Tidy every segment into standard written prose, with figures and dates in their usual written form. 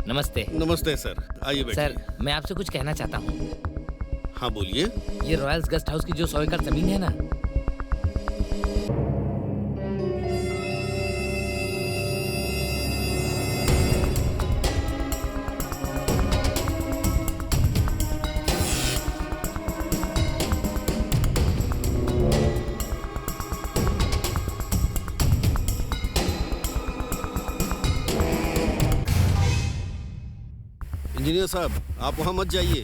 नमस्ते। नमस्ते सर, आइए बैठिए। सर, मैं आपसे कुछ कहना चाहता हूँ। हाँ बोलिए। ये रॉयल्स गेस्ट हाउस की जो 100 एकड़ ज़मीन है ना, इंजीनियर साहब, आप वहाँ मत जाइए।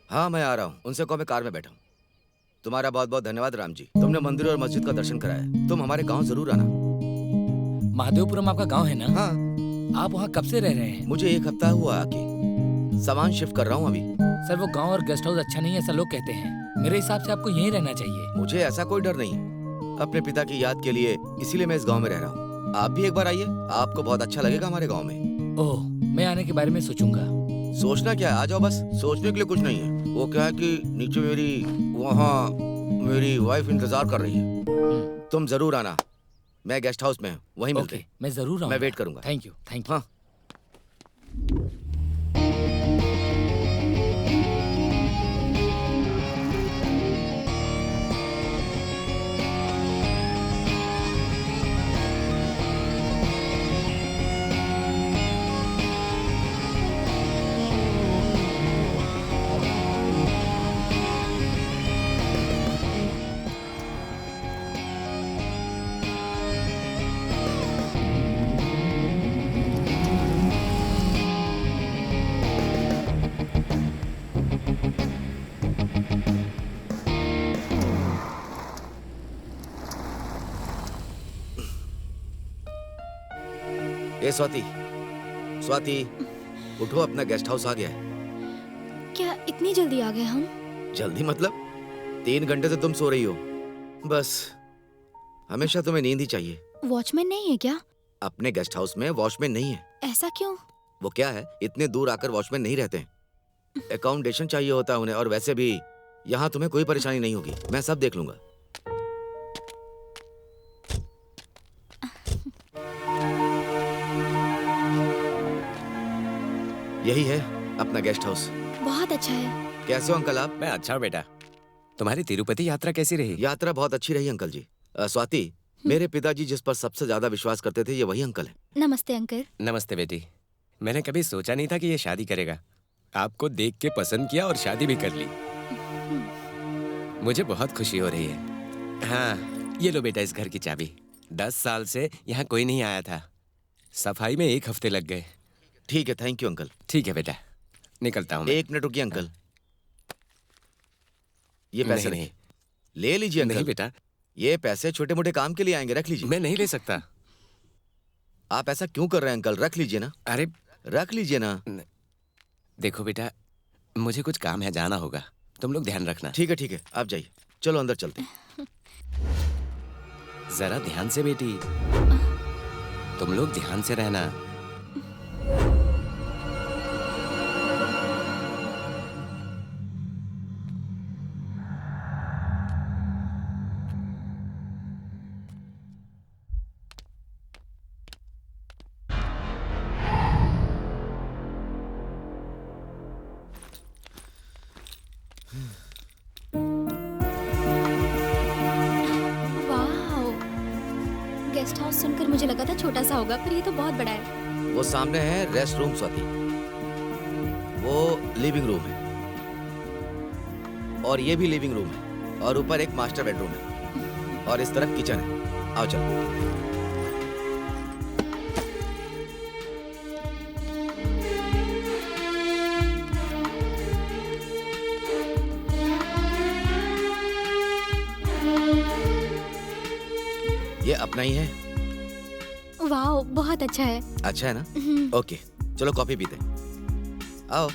हाँ मैं आ रहा हूँ। उनसे कहो मैं कार में बैठा हूँ। तुम्हारा बहुत बहुत धन्यवाद राम जी, तुमने मंदिर और मस्जिद का दर्शन कराया। तुम हमारे गांव जरूर आना। महादेवपुरम आपका गांव है ना? हाँ, आप वहाँ कब से रह रहे हैं? मुझे 1 हफ्ता हुआ आके। सामान शिफ्ट कर रहा हूँ अभी। सर, वो गांव और गेस्ट हाउस अच्छा नहीं है, ऐसा लोग कहते हैं। मेरे हिसाब से आपको यहीं रहना चाहिए। मुझे ऐसा कोई डर नहीं है। अपने पिता की याद के लिए, इसीलिए मैं इस गांव में रह रहा हूँ। आप भी एक बार आइए, आपको बहुत अच्छा लगेगा हमारे गांव में। ओह, मैं आने के बारे में सोचूंगा। सोचना क्या है, आ जाओ बस। सोचने के लिए कुछ नहीं है। वो क्या है कि नीचे वहाँ मेरी वाइफ इंतजार कर रही है। तुम जरूर आना, मैं गेस्ट हाउस में हूँ, वहीं मिलते ओके, हैं। मैं जरूर आऊंगा। मैं वेट करूंगा। Thank you, thank you. हाँ। ए स्वाति, स्वाति, उठो, अपना गेस्ट हाउस आ गया है। क्या इतनी जल्दी आ गए हम? जल्दी मतलब 3 घंटे से तुम सो रही हो। बस हमेशा तुम्हें नींद ही चाहिए। वॉचमैन नहीं है क्या? अपने गेस्ट हाउस में वॉचमैन नहीं है। ऐसा क्यों? वो क्या है, इतने दूर आकर वॉचमैन नहीं रहते हैं। अकाउंटेशन चाहिए होता है उन्हें, और वैसे भी यहाँ तुम्हें कोई परेशानी नहीं होगी, मैं सब देख लूंगा। यही है अपना गेस्ट हाउस। बहुत अच्छा है। कैसे हो अंकल आप? मैं अच्छा हूँ बेटा। तुम्हारी तिरुपति यात्रा कैसी रही? यात्रा बहुत अच्छी रही अंकल जी। स्वाति, मेरे पिताजी जिस पर सबसे ज्यादा विश्वास करते थे, ये वही अंकल है। नमस्ते अंकल। नमस्ते बेटी। मैंने कभी सोचा नहीं था कि ये शादी करेगा। आपको देख के पसंद किया और शादी भी कर ली। मुझे बहुत खुशी हो रही है। हाँ, ये लो बेटा इस घर की चाबी। 10 साल से यहाँ कोई नहीं आया था। सफाई में 1 हफ्ते लग गए। ठीक है, थैंक यू अंकल। ठीक है बेटा, निकलता हूँ मैं। 1 मिनट रुकिए अंकल, ये पैसे नहीं, नहीं, ले लीजिए अंकल। नहीं बेटा, ये पैसे छोटे मोटे काम के लिए आएंगे, रख लीजिए। मैं नहीं ले सकता। आप ऐसा क्यों कर रहे हैं अंकल? रख लीजिए ना, अरे रख लीजिए ना। देखो बेटा, मुझे कुछ काम है, जाना होगा। तुम लोग ध्यान रखना। ठीक है, आप जाइए। चलो अंदर चलते हैं। जरा ध्यान से बेटी, तुम लोग ध्यान से रहना। वाह, गेस्ट हाउस सुनकर मुझे लगा था छोटा सा होगा, पर ये तो बहुत बड़ा है। वो सामने है रेस्ट रूम स्वाति, वो लिविंग रूम है, और ये भी लिविंग रूम है, और ऊपर एक मास्टर बेडरूम है, और इस तरफ किचन है। आओ चलो। ये अपना ही है। वाह, बहुत अच्छा है। अच्छा है ना? ओके, चलो कॉफी पीते हैं। आओ।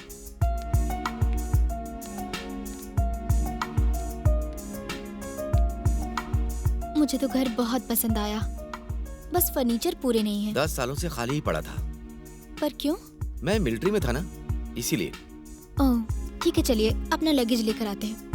मुझे तो घर बहुत पसंद आया, बस फर्नीचर पूरे नहीं है। 10 सालों से खाली ही पड़ा था। पर क्यों? मैं मिलिट्री में था ना, इसीलिए। ओह, ठीक है, चलिए अपना लगेज लेकर आते हैं।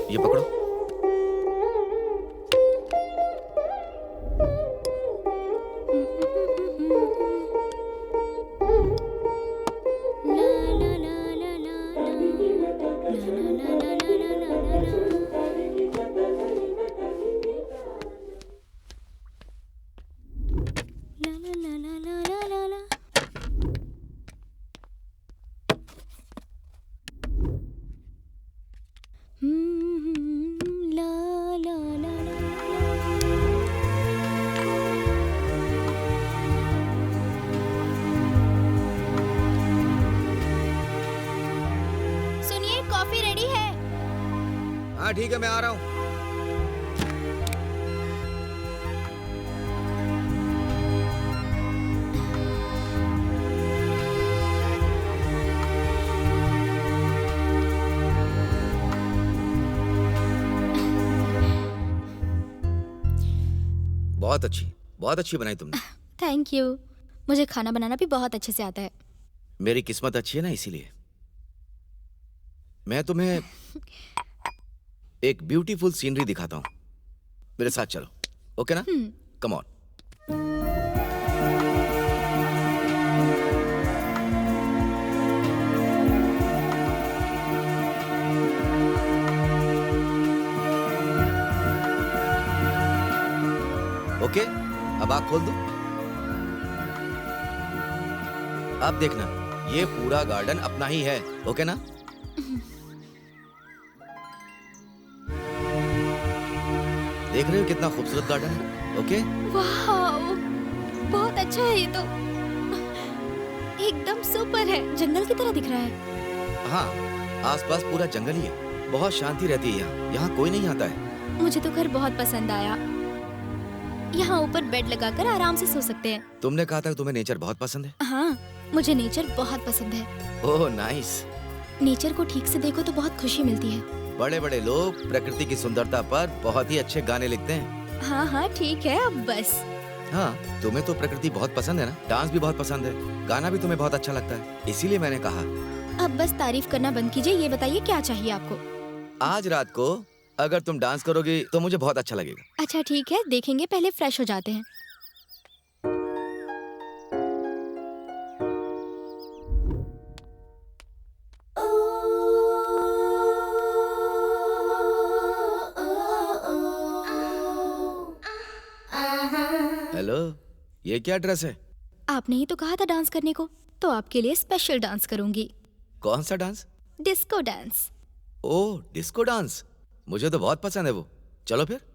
ये पकड़ो। सुनिए, कॉफी रेडी है। हाँ ठीक है, मैं आ रहा हूँ। बहुत अच्छी बनाई तुमने। Thank you. मुझे खाना बनाना भी बहुत अच्छे से आता है। मेरी किस्मत अच्छी है ना, इसीलिए। मैं तुम्हें एक ब्यूटीफुल सीनरी दिखाता हूँ, मेरे साथ चलो। ओके ना? Come on. ओके, अब आँख खोल दो। अब देखना, ये पूरा गार्डन अपना ही है। ओके ना? देख रहे हो कितना खूबसूरत गार्डन है? ओके? वाह, बहुत अच्छा है ये तो। एकदम सुपर है, जंगल की तरह दिख रहा है। हाँ, आसपास पूरा जंगल ही है। बहुत शांति रहती है यहाँ। यहाँ कोई नहीं आता है। मुझे तो घर बहुत पसंद आया। यहाँ ऊपर बेड लगाकर आराम से सो सकते हैं। तुमने कहा था कि तुम्हें नेचर बहुत पसंद है। हाँ, मुझे नेचर बहुत पसंद है। Oh nice. नेचर को ठीक से देखो तो बहुत खुशी मिलती है। बड़े बड़े लोग प्रकृति की सुंदरता पर बहुत ही अच्छे गाने लिखते हैं। हाँ हाँ ठीक है, अब बस। हाँ, तुम्हें तो प्रकृति बहुत पसंद है ना, डांस भी बहुत पसंद है, गाना भी तुम्हें बहुत अच्छा लगता है, इसीलिए मैंने कहा। अब बस तारीफ करना बंद कीजिए, ये बताइए क्या चाहिए आपको। आज रात को अगर तुम डांस करोगी तो मुझे बहुत अच्छा लगेगा। अच्छा ठीक है, देखेंगे, पहले फ्रेश हो जाते हैं। हेलो, ये क्या ड्रेस है? आपने ही तो कहा था डांस करने को, तो आपके लिए स्पेशल डांस करूंगी। कौन सा dance? Disco dance. Oh, disco dance. मुझे तो बहुत पसंद है वो। चलो फिर।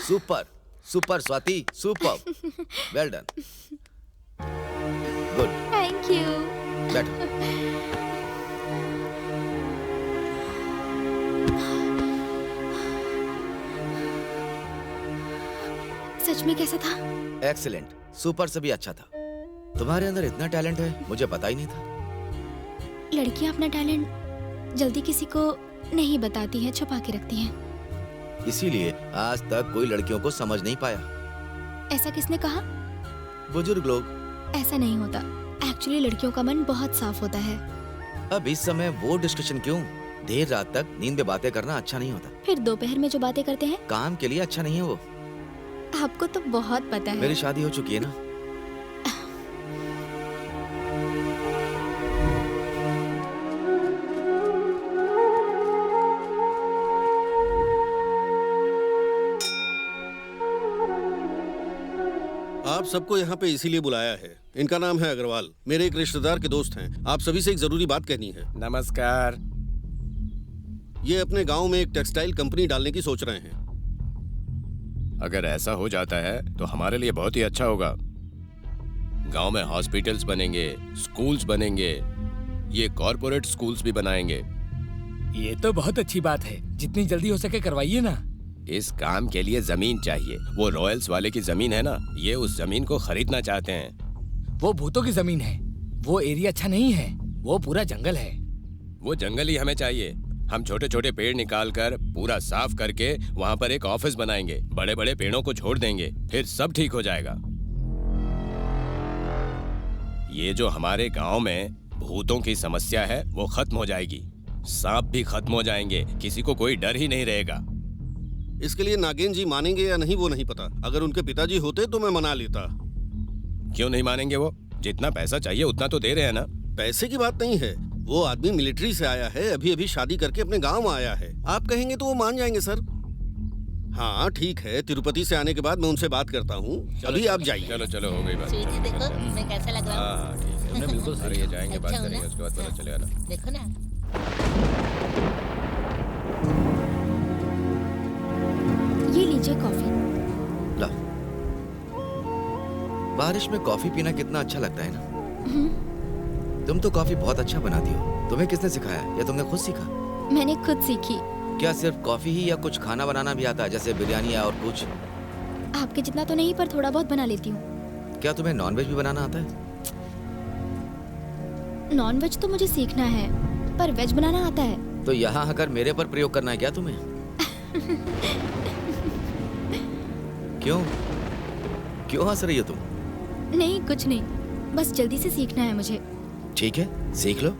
Super super Swati, super. Well done. Good. Thank you. बैठो। सच में कैसा था? एक्सीलेंट, सुपर से भी अच्छा था। तुम्हारे अंदर इतना टैलेंट है, मुझे पता ही नहीं था। लड़कियां अपना टैलेंट जल्दी किसी को नहीं बताती हैं, छुपा के रखती हैं। इसीलिए आज तक कोई लड़कियों को समझ नहीं पाया। ऐसा किसने कहा? बुजुर्ग लोग। ऐसा नहीं होता। एक्चुअली लड़कियों का मन बहुत साफ होता है। अब इस समय वो डिस्कशन क्यों? देर रात तक नींद में बातें करना अच्छा नहीं होता। फिर दोपहर में जो बातें करते हैं काम के लिए अच्छा नहीं है वो। आपको तो बहुत पता है। मेरी शादी हो चुकी है ना। आप सबको यहाँ पे इसीलिए बुलाया है। इनका नाम है अग्रवाल, मेरे एक रिश्तेदार के दोस्त हैं। आप सभी से एक जरूरी बात कहनी है। नमस्कार। ये अपने गांव में एक टेक्सटाइल कंपनी डालने की सोच रहे हैं। अगर ऐसा हो जाता है तो हमारे लिए बहुत ही अच्छा होगा। गांव में हॉस्पिटल्स बनेंगे, स्कूल्स बनेंगे, ये कॉर्पोरेट स्कूल्स भी बनाएंगे। ये तो बहुत अच्छी बात है, जितनी जल्दी हो सके करवाइए ना। इस काम के लिए जमीन चाहिए। वो रॉयल्स वाले की जमीन है ना, ये उस जमीन को खरीदना चाहते हैं। वो भूतों की जमीन है, वो एरिया अच्छा नहीं है, वो पूरा जंगल है। वो जंगल ही हमें चाहिए। हम छोटे छोटे पेड़ निकाल कर पूरा साफ करके वहाँ पर एक ऑफिस बनाएंगे, बड़े बड़े पेड़ों को छोड़ देंगे, फिर सब ठीक हो जाएगा। ये जो हमारे गांव में भूतों की समस्या है वो खत्म हो जाएगी, सांप भी खत्म हो जाएंगे, किसी को कोई डर ही नहीं रहेगा। इसके लिए नागेन जी मानेंगे या नहीं वो नहीं पता। अगर उनके पिताजी होते तो मैं मना लेता। क्यों नहीं मानेंगे? वो जितना पैसा चाहिए उतना तो दे रहे हैं ना। पैसे की बात नहीं है, वो आदमी मिलिट्री से आया है, अभी अभी शादी करके अपने गांव आया है। आप कहेंगे तो वो मान जाएंगे सर। हाँ ठीक है, तिरुपति से आने के बाद मैं उनसे बात करता हूँ। अभी आप जाइए। चलो चलो, हो गई बात। स्वीटी देखो मैं कैसा लग रहा हूँ। हाँ ठीक है, हमने बिल्कुल अरे ये जाएंगे, बात अच्छा हो करेंगे, ना? उसके बाद पता चलेगा ना। देखो ना। ये लीजिए कॉफी। ला। बारिश में कॉफी पीना कितना अच्छा लगता है ना। तुम तो कॉफी बहुत अच्छा बनाती हो। तुम्हें किसने सिखाया या तुमने खुद सीखा? मैंने खुद सीखी। क्या सिर्फ कॉफी ही या कुछ खाना बनाना भी आता है, जैसे बिरयानी या और कुछ? आपके जितना तो नहीं, पर थोड़ा बहुत बना लेती हूँ। क्या तुम्हें नॉनवेज भी बनाना आता है? नॉनवेज तो मुझे सीखना है, पर वेज बनाना आता है। तो यहाँ आकर मेरे पर प्रयोग करना है क्या तुम्हें? क्यों क्यों हंस रही हो तुम? नहीं कुछ नहीं, बस जल्दी से सीखना है मुझे। ठीक है, सीख लो।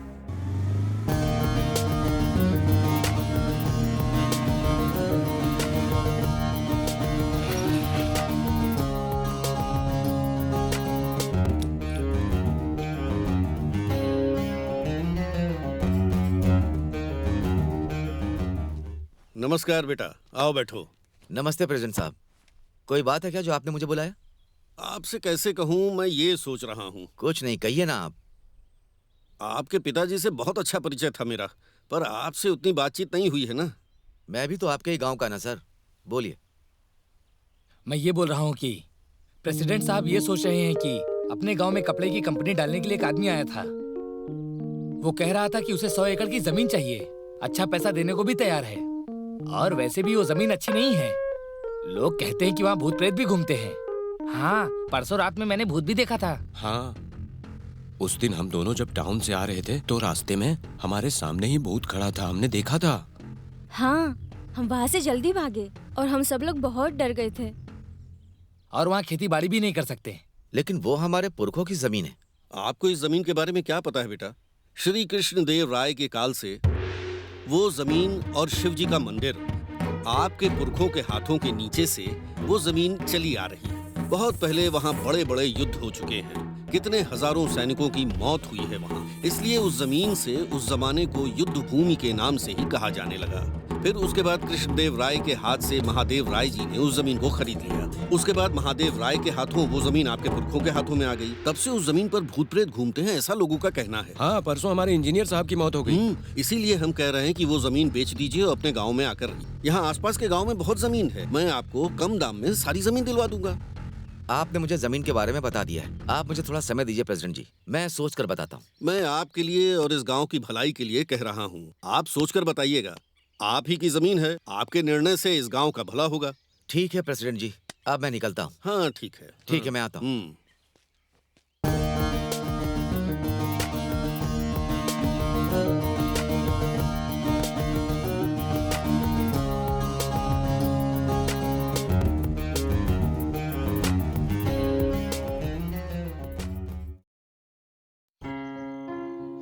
नमस्कार बेटा, आओ बैठो। नमस्ते प्रेसिडेंट साहब। कोई बात है क्या जो आपने मुझे बुलाया? आपसे कैसे कहूँ, मैं ये सोच रहा हूँ। कुछ नहीं, कहिए ना आप। आपके पिताजी से बहुत अच्छा परिचय था मेरा, पर आपसे उतनी बातचीत नहीं हुई है ना। मैं भी तो आपके ही गांव का ना सर। बोलिए। मैं ये बोल रहा हूँ कि प्रेसिडेंट साहब ये सोच रहे हैं कि अपने गांव में कपड़े की कंपनी डालने के लिए एक आदमी आया था। वो कह रहा था कि उसे 100 एकड़ की जमीन चाहिए, अच्छा पैसा देने को भी तैयार है। और वैसे भी वो जमीन अच्छी नहीं है, लोग कहते हैं कि वहाँ भूत प्रेत भी घूमते हैं। हाँ, परसों रात में मैंने भूत भी देखा था। हाँ, उस दिन हम दोनों जब टाउन से आ रहे थे तो रास्ते में हमारे सामने ही भूत खड़ा था, हमने देखा था। हाँ, हम वहाँ से जल्दी भागे और हम सब लोग बहुत डर गए थे। और वहाँ खेती बाड़ी भी नहीं कर सकते। लेकिन वो हमारे पुरखों की जमीन है। आपको इस जमीन के बारे में क्या पता है बेटा? श्री कृष्ण देव राय के काल से वो जमीन और शिव जी का मंदिर, आपके पुरखों के हाथों के नीचे से वो जमीन चली आ रही है। बहुत पहले वहाँ बड़े बड़े युद्ध हो चुके हैं, कितने हजारों सैनिकों की मौत हुई है वहाँ। इसलिए उस जमीन से उस जमाने को युद्ध भूमि के नाम से ही कहा जाने लगा। फिर उसके बाद कृष्णदेव राय के हाथ से महादेव राय जी ने उस जमीन को खरीद लिया। उसके बाद महादेव राय के हाथों वो जमीन आपके पुरखों के हाथों में आ गई। तब से उस जमीन पर भूत प्रेत घूमते हैं, ऐसा लोगों का कहना है। हाँ, परसों हमारे इंजीनियर साहब की मौत हो गई। इसीलिए हम कह रहे हैं कि वो जमीन बेच दीजिए और अपने गाँव में आकर रहिए। यहाँ आसपास के गाँव में बहुत जमीन है, मैं आपको कम दाम में सारी जमीन दिलवा दूंगा। आपने मुझे जमीन के बारे में बता दिया है। आप मुझे थोड़ा समय दीजिए प्रेसिडेंट जी, मैं सोच कर बताता हूँ। मैं आपके लिए और इस गांव की भलाई के लिए कह रहा हूँ, आप सोचकर बताइएगा। आप ही की जमीन है, आपके निर्णय से इस गांव का भला होगा। ठीक है प्रेसिडेंट जी, अब मैं निकलता हूँ। हाँ ठीक है। ठीक है, मैं आता हूँ।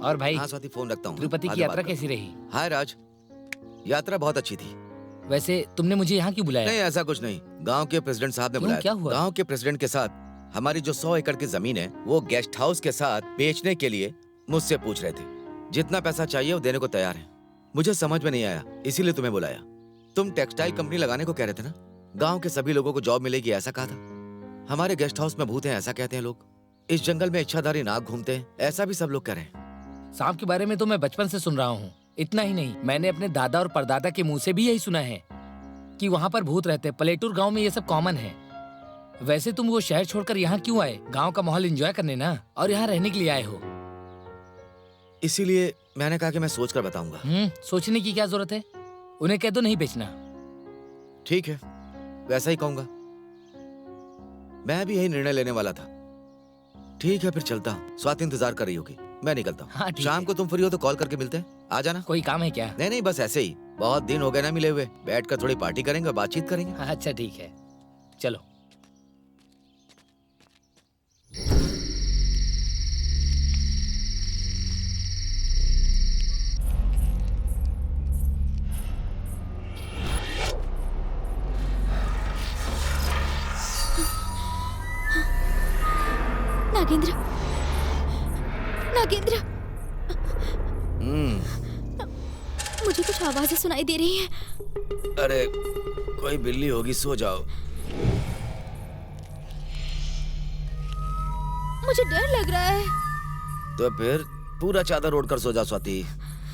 और भाई, हाँ स्वाति, फोन रखता हूँ। तिरुपति बाद की में यात्रा बात कैसी रही? हाय राज, यात्रा बहुत अच्छी थी। वैसे तुमने मुझे यहाँ क्यों बुलाया? नहीं ऐसा कुछ नहीं, गांव के प्रेसिडेंट साहब ने क्यों, बुलाया क्या था। हुआ? गांव के प्रेसिडेंट के साथ हमारी जो 100 एकड़ की जमीन है वो गेस्ट हाउस के साथ बेचने के लिए मुझसे पूछ रहे थे। जितना पैसा चाहिए वो देने को तैयार है। मुझे समझ में नहीं आया, इसीलिए तुम्हें बुलाया। तुम टेक्सटाइल कंपनी लगाने को कह रहे थे ना? गांव के सभी लोगों को जॉब मिलेगी ऐसा कहा था। हमारे गेस्ट हाउस में भूत हैं ऐसा कहते हैं लोग। इस जंगल में इच्छाधारी नाग घूमते हैं ऐसा भी सब लोग कह रहे हैं। सांप के बारे में तो मैं बचपन से सुन रहा हूँ। इतना ही नहीं, मैंने अपने दादा और परदादा के मुंह से भी यही सुना है कि वहाँ पर भूत रहते हैं। पलेटूर गांव में ये सब कॉमन है। वैसे तुम वो शहर छोड़कर यहाँ क्यों आए? गांव का माहौल एंजॉय करने ना, और यहाँ रहने के लिए आए हो? इसीलिए मैंने कहा कि मैं सोच कर बताऊंगा। सोचने की क्या जरूरत है? उन्हें कह दो नहीं बेचना। ठीक है, वैसा ही कहूंगा। मैं भी यही निर्णय लेने वाला था। ठीक है फिर चलता हूँ। स्वाति इंतजार कर रही होगी, मैं निकलता हूँ। हाँ, ठीक शाम है। को तुम फ्री हो तो कॉल करके मिलते हैं, आ जाना। कोई काम है क्या? नहीं नहीं, बस ऐसे ही। बहुत दिन हो गए ना मिले हुए, बैठकर थोड़ी पार्टी करेंगे, बातचीत करेंगे। अच्छा ठीक है, चलो। नागेंद्र, नागेंद्र, मुझे कुछ आवाजें सुनाई दे रही हैं। अरे कोई बिल्ली होगी, सो जाओ। मुझे डर लग रहा है। तो फिर पूरा चादर ओढ़ कर सो जाओ स्वाति,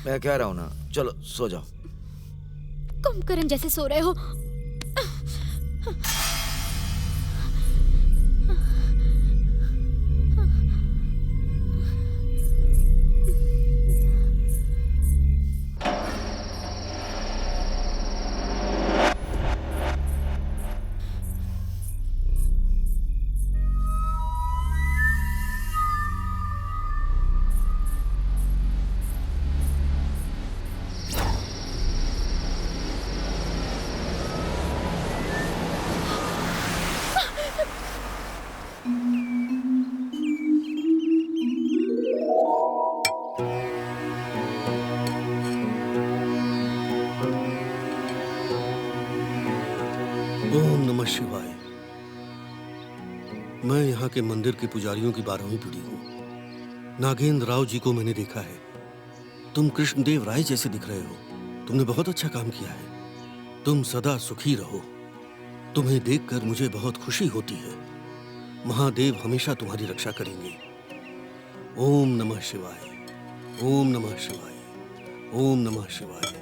मैं कह रहा हूँ ना। चलो सो जाओ। कुंभकर्ण जैसे सो रहे हो। ओम नमः शिवाय। मैं यहाँ के मंदिर के पुजारियों की 12वीं पीढ़ी हूँ। नागेंद्र राव जी को मैंने देखा है। तुम कृष्णदेव राय जैसे दिख रहे हो। तुमने बहुत अच्छा काम किया है। तुम सदा सुखी रहो। तुम्हें देखकर मुझे बहुत खुशी होती है। महादेव हमेशा तुम्हारी रक्षा करेंगे। ओम नमः शिवाय। ओम नमः शिवाय। ओम नमः शिवाय।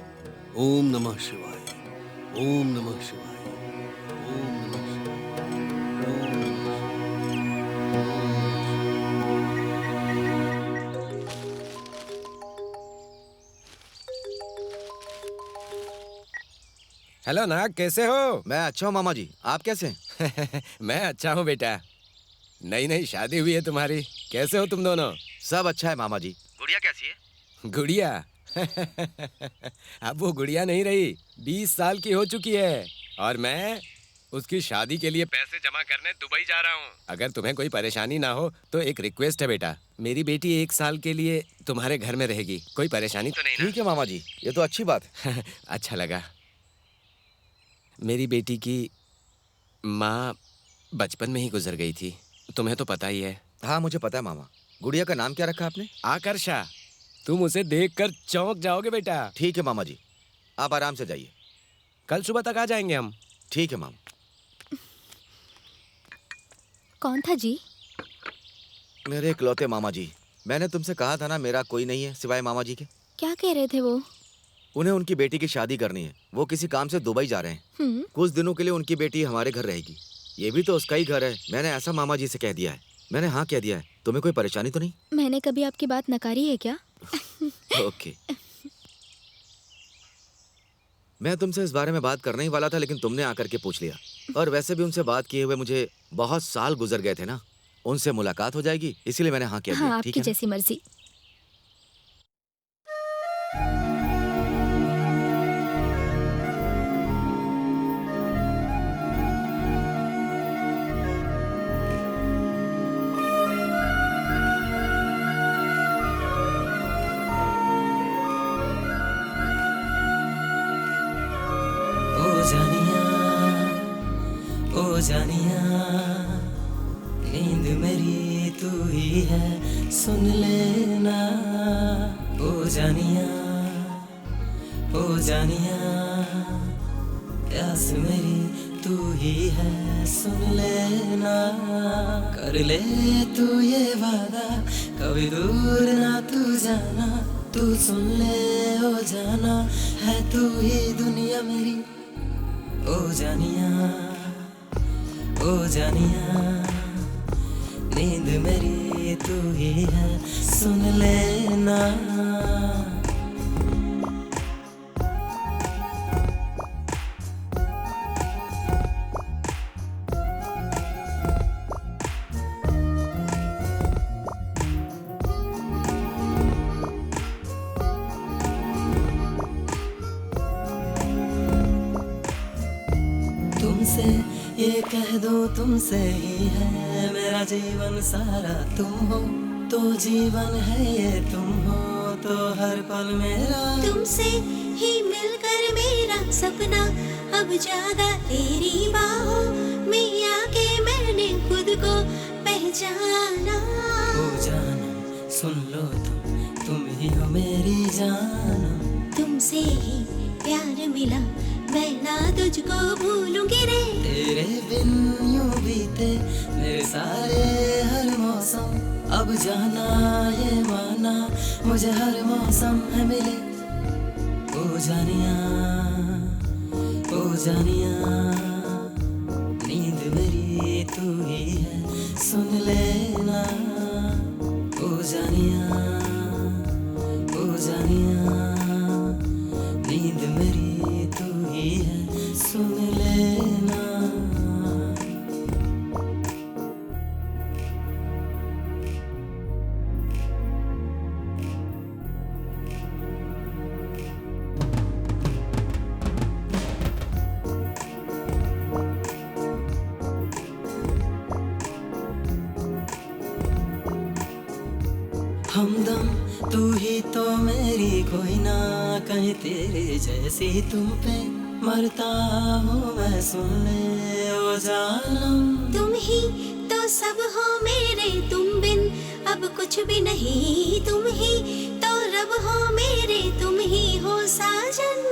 ओम नमः शिवाय। ओम नमः शिवाय। ओम नमः शिवाय। ओम नमः हेलो नाग, कैसे हो? मैं अच्छा हूँ मामा जी, आप कैसे हैं? मैं अच्छा हूँ बेटा। नई नई शादी हुई है तुम्हारी, कैसे हो तुम दोनों? सब अच्छा है मामा जी। गुड़िया कैसी है? गुड़िया अब वो गुड़िया नहीं रही, 20 साल की हो चुकी है और मैं उसकी शादी के लिए पैसे जमा करने दुबई जा रहा हूँ। अगर तुम्हें कोई परेशानी ना हो तो एक रिक्वेस्ट है बेटा, मेरी बेटी 1 साल के लिए तुम्हारे घर में रहेगी। कोई परेशानी तो नहीं ना? ठीक है मामा जी, ये तो अच्छी बात है। अच्छा लगा। मेरी बेटी की माँ बचपन में ही गुजर गई थी, तुम्हें तो पता ही है। हाँ मुझे पता है मामा। गुड़िया का नाम क्या रखा आपने? आकर्षा। तुम उसे देखकर चौंक जाओगे बेटा। ठीक है मामा जी, आप आराम से जाइए। कल सुबह तक आ जाएंगे हम। ठीक है मामा। कौन था जी? मेरे इकलौते मामा जी। मैंने तुमसे कहा था ना मेरा कोई नहीं है सिवाय मामा जी के। क्या कह रहे थे वो? उन्हें उनकी बेटी की शादी करनी है। वो किसी काम से दुबई जा रहे हैं। कुछ दिनों के लिए उनकी बेटी हमारे घर रहेगी। ये भी तो उसका ही घर है। मैंने ऐसा मामा जी से कह दिया है। मैंने हाँ कह दिया है। तुम्हें कोई परेशानी तो नहीं? मैंने कभी आपकी बात नकारी है क्या? ओके। मैं तुमसे इस बारे में बात करने ही वाला था लेकिन तुमने आकर के पूछ लिया। और वैसे भी उनसे बात किए हुए मुझे बहुत साल गुजर गए थे ना। उनसे मुलाकात हो जाएगी इसीलिए मैंने हाँ कह दिया। हाँ, ठीक आपकी है ना? जैसी मर्जी। जानिया नींद मेरी तू ही है सुन लेना ओ जानिया प्यास मेरी तू ही है सुन लेना कर ले तू ये वादा कभी दूर ना तू जाना तू सुन ले ओ जाना है तू ही दुनिया मेरी ओ जानिया नींद मेरी तू ही है सुन लेना तुमसे ये कह दो तुमसे ही है मेरा जीवन सारा तुम हो तो जीवन है ये तुम हो तो हर पल मेरा तुमसे ही मिलकर मेरा सपना अब जागा तेरी बाहों में आके मैंने खुद को पहचाना ओ जाना सुन लो तुम ही हो मेरी जान तुमसे ही प्यार मिला मैं ना तुझको भूलूंगी रे तेरे बिन यूं बीते मेरे सारे हर मौसम अब जाना ये माना मुझे हर मौसम है मिले ओ जानिया नींद मेरी तू ही है सुन लेना ओ जानिया नींद मेरी तू ही है सुन लेना हमदम तू ही तो मेरी कोई ना कहीं तेरे जैसी तुम पे मरता हूँ मैं सुन ले ओ जानम तुम ही तो सब हो मेरे तुम बिन अब कुछ भी नहीं तुम ही तो रब हो मेरे तुम ही हो साजन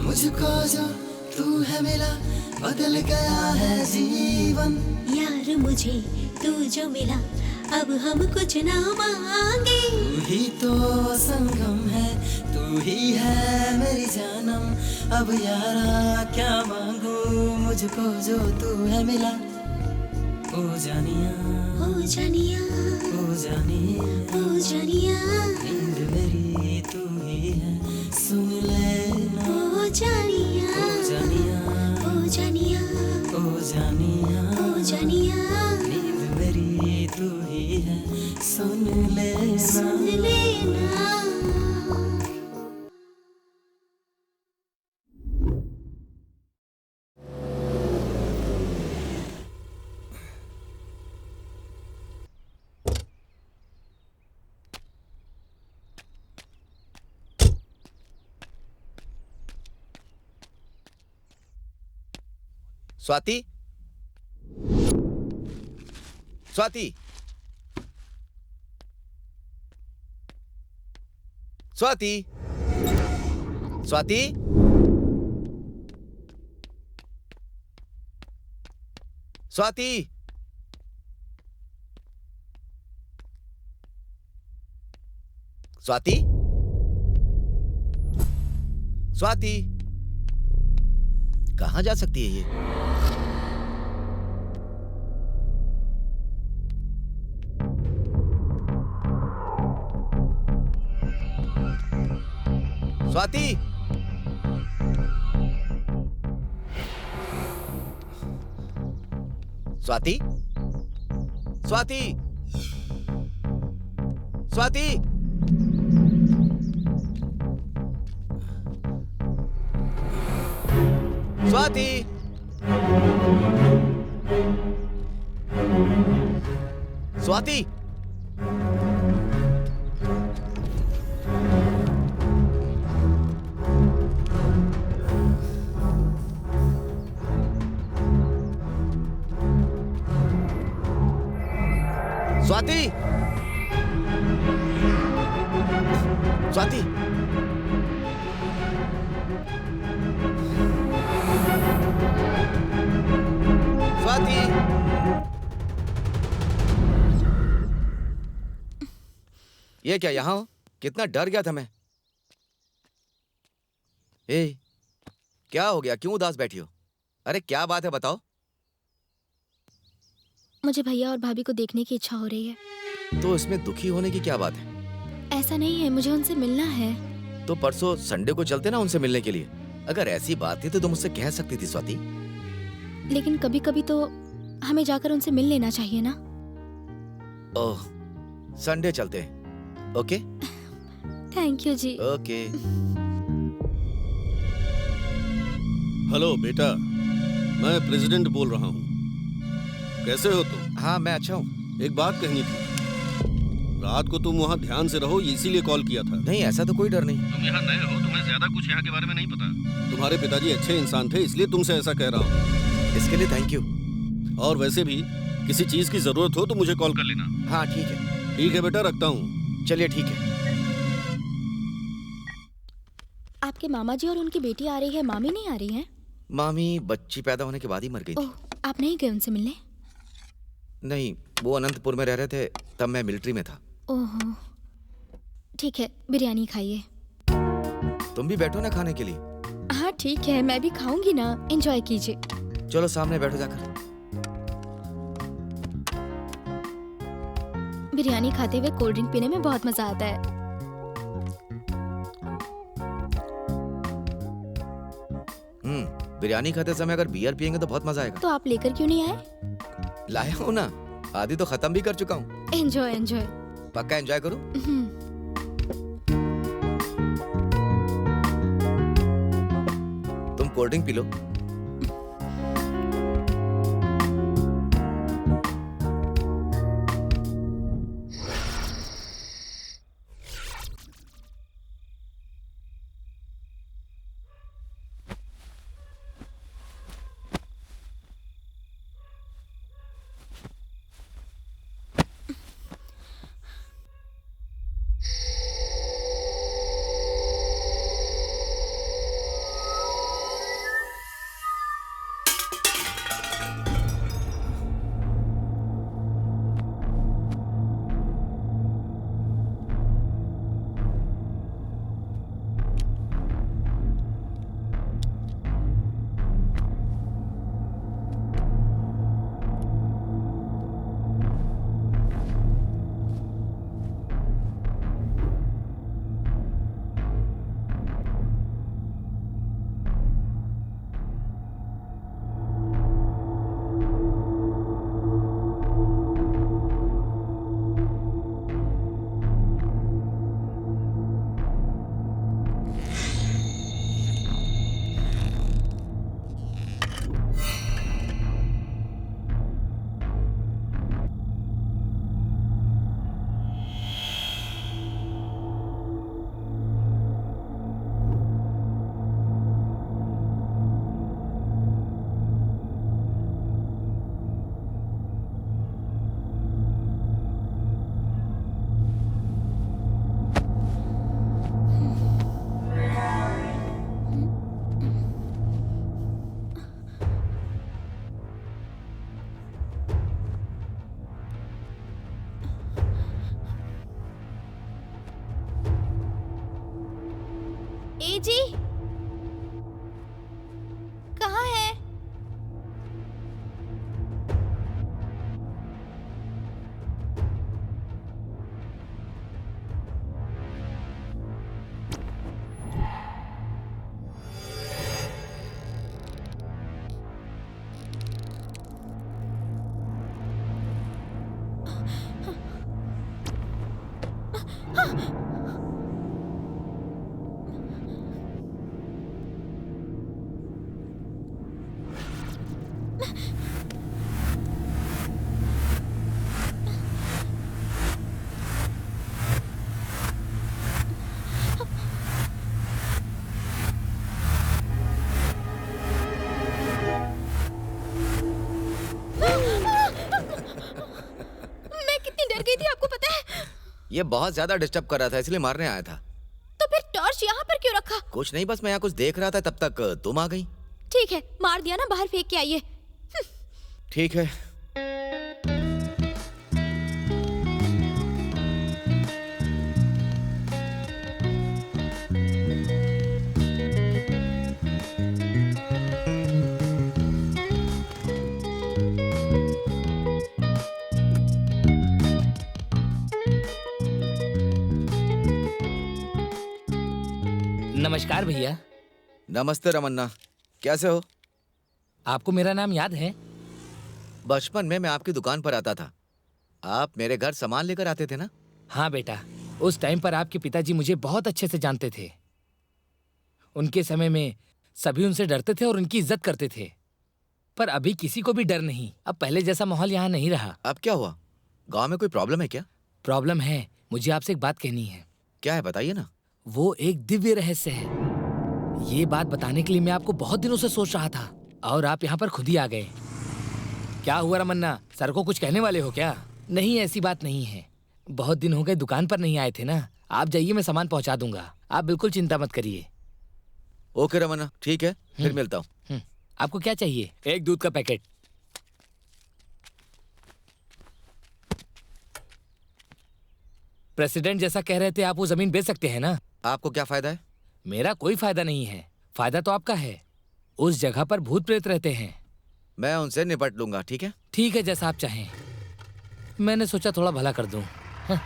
मुझको जो तू है मिला बदल गया है जीवन यार मुझे तू जो मिला अब हम कुछ ना मांगे तू ही तो संगम है तू ही है मेरी जानम अब यारा क्या मांगू मुझको जो तू है मिला ओ जानिया नींद मेरी तू ही है सुन लेना ओ जानिया नींद मेरी तू ही है सुन लेना स्वाति स्वाति स्वाति स्वाति स्वाति स्वाति स्वाति कहाँ जा सकती है ये? स्वाति स्वाति स्वाति स्वाति स्वाति स्वाति स्वाति, स्वाति, स्वाति। ये क्या यहाँ हो? कितना डर गया था मैं। ए, क्या हो गया? क्यों उदास बैठी हो? अरे क्या बात है, बताओ। मुझे भैया और भाभी को देखने की इच्छा हो रही है। तो इसमें दुखी होने की क्या बात है? ऐसा नहीं है, मुझे उनसे मिलना है। तो परसों संडे को चलते ना उनसे मिलने के लिए। अगर ऐसी बात थी तो तुम मुझसे कह सकती थी स्वाति। लेकिन कभी कभी तो हमें जाकर उनसे मिल लेना चाहिए ना। ओह, संडे चलते हैं। ओके? थैंक यू जी। ओके। हेलो बेटा, मैं प्रेसिडेंट बोल रहा हूँ। कैसे हो तुम? हाँ, मैं अच्छा हूँ। एक बात कहनी थी। रात को तुम वहाँ ध्यान से रहो, इसीलिए कॉल किया था। नहीं, ऐसा तो कोई डर नहीं। तुम यहाँ नए हो, तुम्हें ज्यादा कुछ यहाँ के बारे में नहीं पता। तुम्हारे पिताजी अच्छे इंसान थे, इसलिए तुमसे ऐसा कह रहा हूँ। इसके लिए थैंक यू। और वैसे भी किसी चीज की जरूरत हो तो मुझे कॉल कर लेना। हाँ ठीक है। ठीक है बेटा, रखता हूँ। चलिए ठीक है। आपके मामा जी और उनकी बेटी आ रही है, मामी नहीं आ रही हैं? मामी बच्ची पैदा होने के बाद ही मर गई थी। ओह, आप नहीं गए उनसे मिलने? नहीं, वो अनंतपुर में रह रहे थे, तब मैं मिलिट्री में था। ओहो, ठीक है, बिरयानी खाइए। तुम भी बैठो ना खाने के लिए। हाँ ठीक है, मैं भी खाऊंगी ना, एंजॉय कीजिए। चलो सामने बैठो जाकर। बिरयानी खाते हुए कोल्ड ड्रिंक पीने में बहुत मजा आता है। बिरयानी खाते समय अगर बियर पियेंगे तो बहुत मजा आएगा। तो आप लेकर क्यों नहीं आए? लाया हूँ ना, आधी तो खत्म भी कर चुका हूँ। Enjoy enjoy. पक्का एंजॉय करूँ? तुम कोल्ड ड्रिंक पी लो। ए जी, कहाँ है? ये बहुत ज्यादा डिस्टर्ब कर रहा था, इसलिए मारने आया था। तो फिर टॉर्च यहाँ पर क्यों रखा? कुछ नहीं, बस मैं यहाँ कुछ देख रहा था, तब तक तुम आ गई। ठीक है, मार दिया ना, बाहर फेंक के आइए। ठीक है। नमस्कार भैया। नमस्ते रमन्ना, कैसे हो? आपको मेरा नाम याद है? बचपन में मैं आपकी दुकान पर आता था, आप मेरे घर सामान लेकर आते थे ना? हाँ बेटा, उस टाइम पर आपके पिताजी मुझे बहुत अच्छे से जानते थे। उनके समय में सभी उनसे डरते थे और उनकी इज्जत करते थे, पर अभी किसी को भी डर नहीं। अब पहले जैसा माहौल यहाँ नहीं रहा। अब क्या हुआ? गांव में कोई प्रॉब्लम है क्या? प्रॉब्लम है, मुझे आपसे एक बात कहनी है। क्या है, बताइए ना। वो एक दिव्य रहस्य है। ये बात बताने के लिए मैं आपको बहुत दिनों से सोच रहा था और आप यहाँ पर खुद ही आ गए। क्या हुआ रमन्ना, सर को कुछ कहने वाले हो क्या? नहीं, ऐसी बात नहीं है। बहुत दिन हो गए दुकान पर नहीं आए थे ना। आप जाइए, मैं सामान पहुँचा दूंगा, आप बिल्कुल चिंता मत करिए। ओके रमन्ना, ठीक है, फिर मिलता हूँ। आपको क्या चाहिए? एक दूध का पैकेट। प्रेसिडेंट जैसा कह रहे थे, आप वो जमीन बेच सकते हैं ना? आपको क्या फायदा है? मेरा कोई फायदा नहीं है, फायदा तो आपका है। उस जगह पर भूत प्रेत रहते हैं। मैं उनसे निपट लूंगा, ठीक है? ठीक है, जैसा आप चाहें। मैंने सोचा थोड़ा भला कर दूं। हाँ।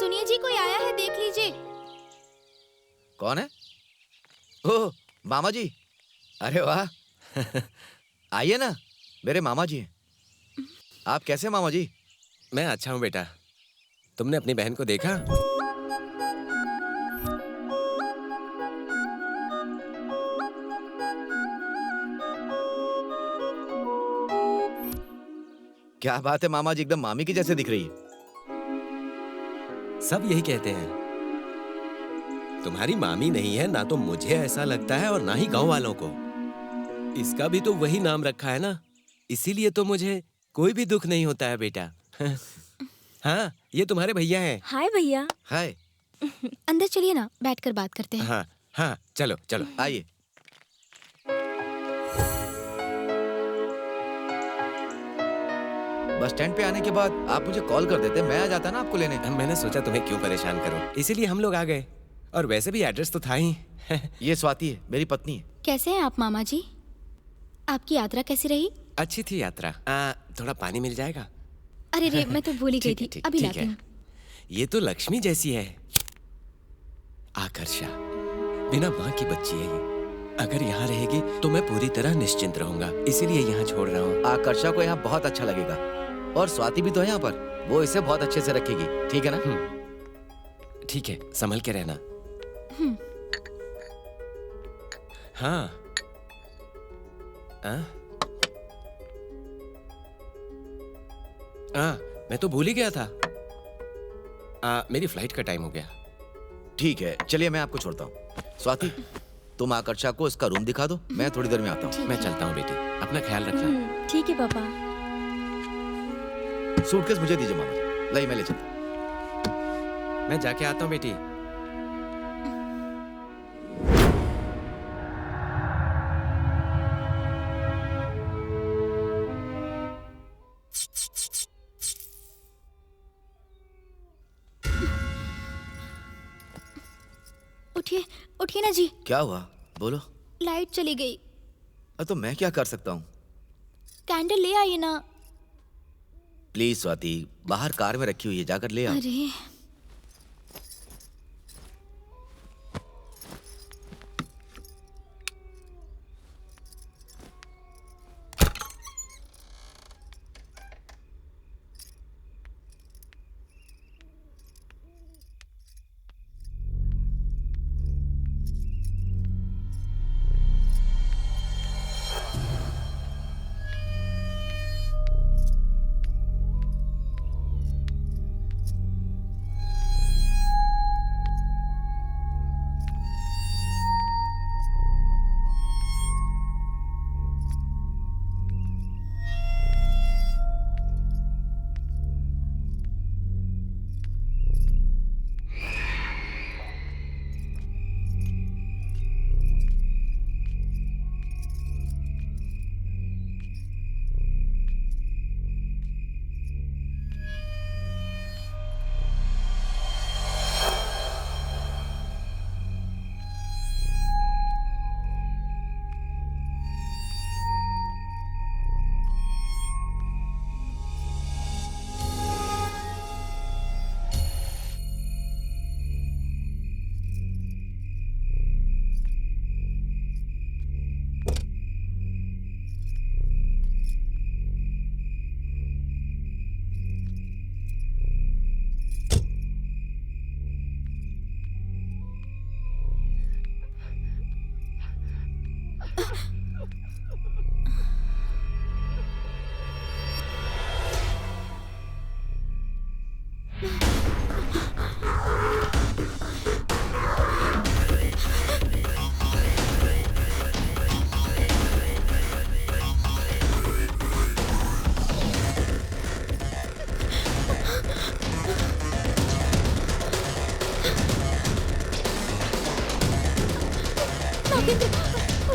सुनिए जी, कोई आया है, देख लीजिए। कौन है? ओह, मामा जी। अरे वाह। आइए ना, मेरे मामा जी हैं। आप कैसे हैं मामा जी? मैं अच्छा हूँ बेटा। तुमने अपनी बहन को देखा? क्या बात है मामा जी, एकदम मामी की जैसे दिख रही है। सब यही कहते हैं। तुम्हारी मामी नहीं है ना, तो मुझे ऐसा लगता है, और ना ही गांव वालों को। इसका भी तो वही नाम रखा है ना, इसीलिए तो मुझे कोई भी दुख नहीं होता है बेटा। हाँ, ये तुम्हारे भैया हैं। हाय भैया। हाय। अंदर चलिए ना, बैठकर बात करते हैं। हाँ हाँ, चलो चलो आइए। बस स्टैंड पे आने के बाद आप मुझे कॉल कर देते, मैं आ जाता ना आपको लेने। मैंने सोचा तुम्हें क्यों परेशान करूं, इसीलिए हम लोग आ गए। और वैसे भी एड्रेस तो था ही। ये स्वाति है, मेरी पत्नी है। कैसे हैं आप मामा जी? आपकी यात्रा कैसी रही? अच्छी थी यात्रा। थोड़ा पानी मिल जाएगा? अरे रे, मैं तो भूल ही गई थी, अभी ठीक लाती है। हूँ। ये तो लक्ष्मी जैसी है, आकर्षा। बिना माँ की बच्ची है ये। अगर यहाँ रहेगी तो मैं पूरी तरह निश्चिंत रहूंगा, इसीलिए यहाँ छोड़ रहा हूँ। आकर्षा को यहाँ बहुत अच्छा लगेगा, और स्वाति भी तो है यहाँ पर, वो इसे बहुत अच्छे से रखेगी, ठीक है ना? ठीक है, संभल के रहना। हाँ। मैं तो भूल ही गया था। मेरी फ्लाइट का टाइम हो गया। ठीक है, चलिए मैं आपको छोड़ता हूँ। स्वाति, तुम आकर्षा को इसका रूम दिखा दो, मैं थोड़ी देर में आता हूँ। मैं चलता हूँ बेटी, अपना ख्याल रखना। ठीक है पापा। सूटकेस मुझे दीजिए मामा जी, लाई मैं ले चलता। मैं जाके आता हूँ बेटी। उठिए, उठिए ना जी। क्या हुआ, बोलो। लाइट चली गई। तो मैं क्या कर सकता हूँ? कैंडल ले आइए ना। प्लीज स्वाति, बाहर कार में रखी हुई है, जाकर ले आओ। अरे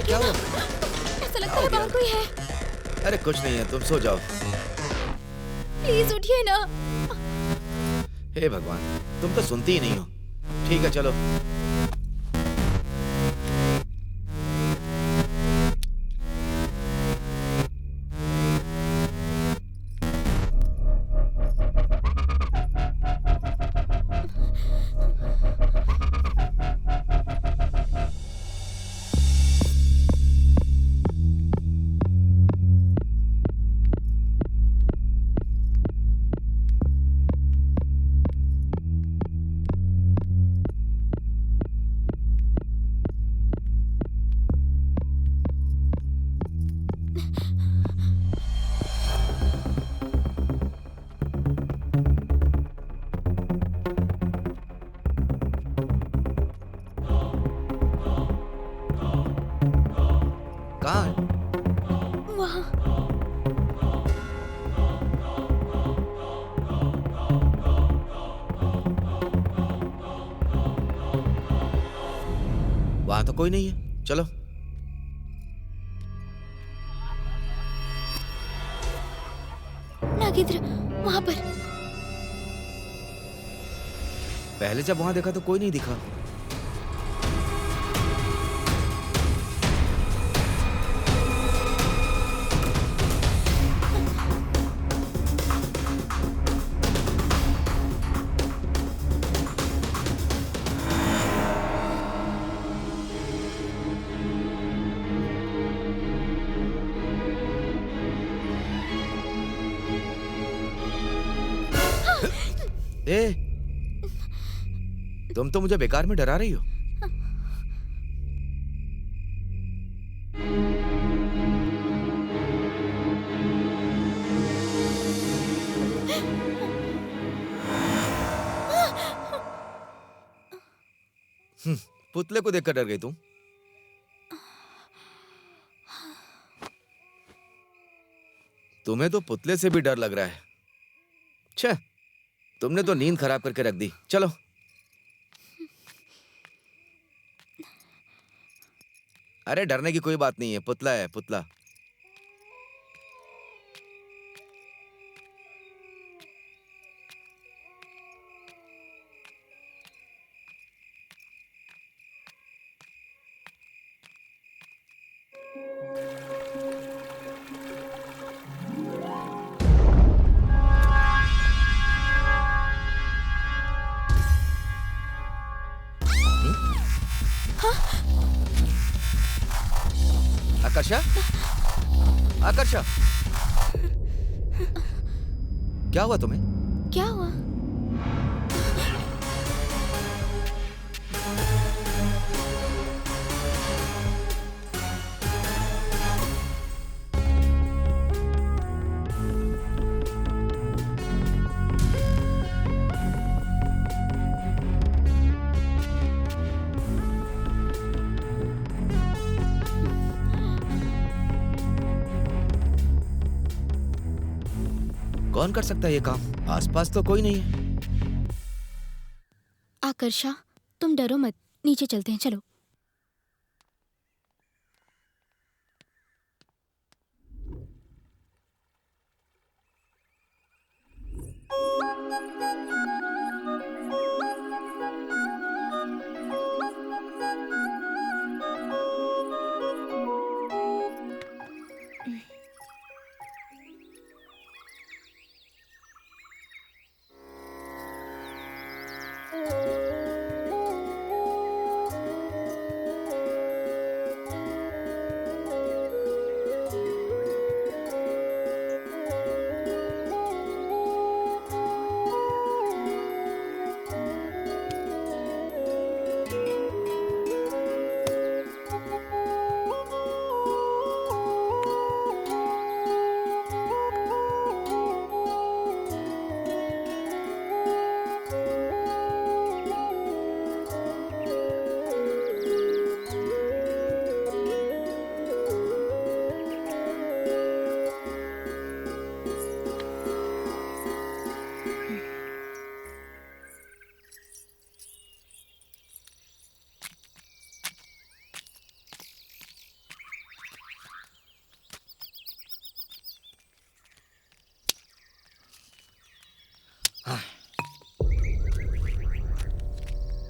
क्या हुआ? ऐसा लगता है बाहर कोई है। अरे कुछ नहीं है, तुम सो जाओ। प्लीज उठिए ना। हे भगवान, तुम तो सुनती ही नहीं हो। ठीक है चलो। कहाँ है? वहाँ। वहां तो कोई नहीं है, चलो। नागेंद्र, वहाँ पर। पहले जब वहां देखा तो कोई नहीं दिखा। ए, तुम तो मुझे बेकार में डरा रही हो। पुतले को देखकर डर गई तुम? तुम्हें तो पुतले से भी डर लग रहा है। छे, तुमने तो नींद खराब करके रख दी। चलो। अरे डरने की कोई बात नहीं है, पुतला है, पुतला। आकर्षा, आकर्षा, क्या हुआ तुम्हें? क्या हुआ? कौन कर सकता है ये काम? आसपास तो कोई नहीं है। आकर्षा, तुम डरो मत, नीचे चलते हैं, चलो।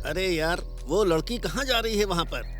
अरे यार, वो लड़की कहाँ जा रही है वहां पर?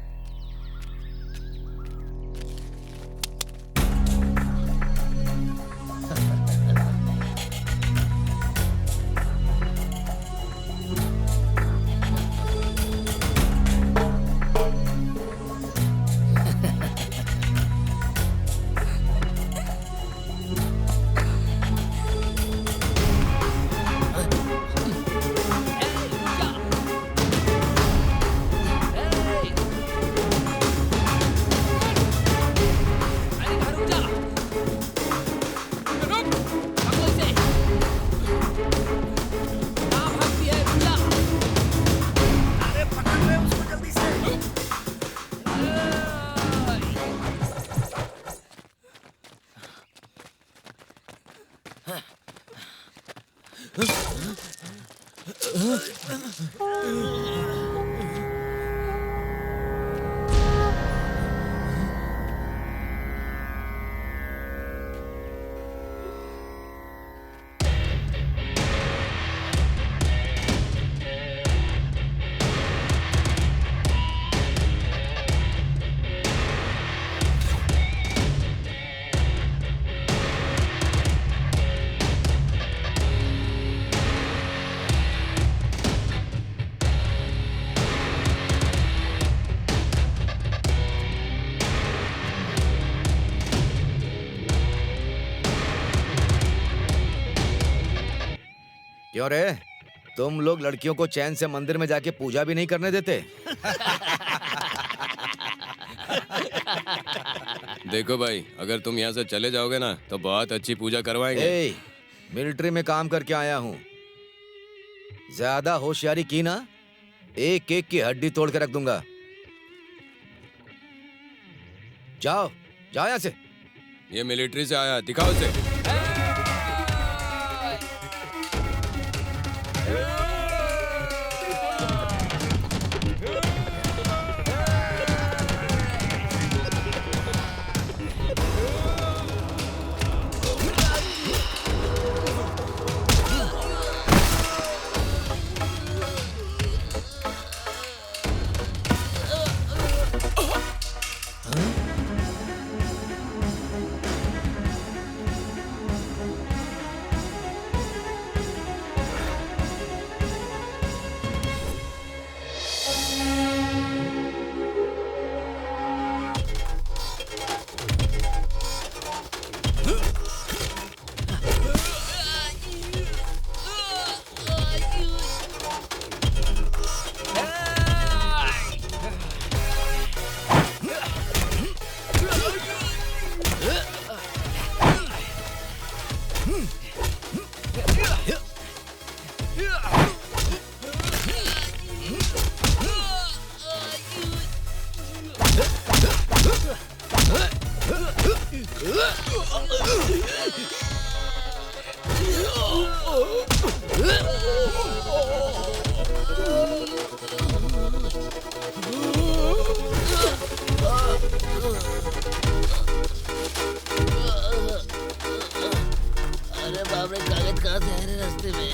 क्यों रे, तुम लोग लड़कियों को चैन से मंदिर में जाके पूजा भी नहीं करने देते? देखो भाई, अगर तुम यहाँ से चले जाओगे ना तो बहुत अच्छी पूजा करवाएंगे। मिलिट्री में काम करके आया हूँ, ज्यादा होशियारी की ना एक एक की हड्डी तोड़ के रख दूंगा। जाओ जाओ यहाँ से। ये मिलिट्री से आया, दिखाओ उसे। अरे बाप रे, कागज कहाँ से आ रहे रास्ते में?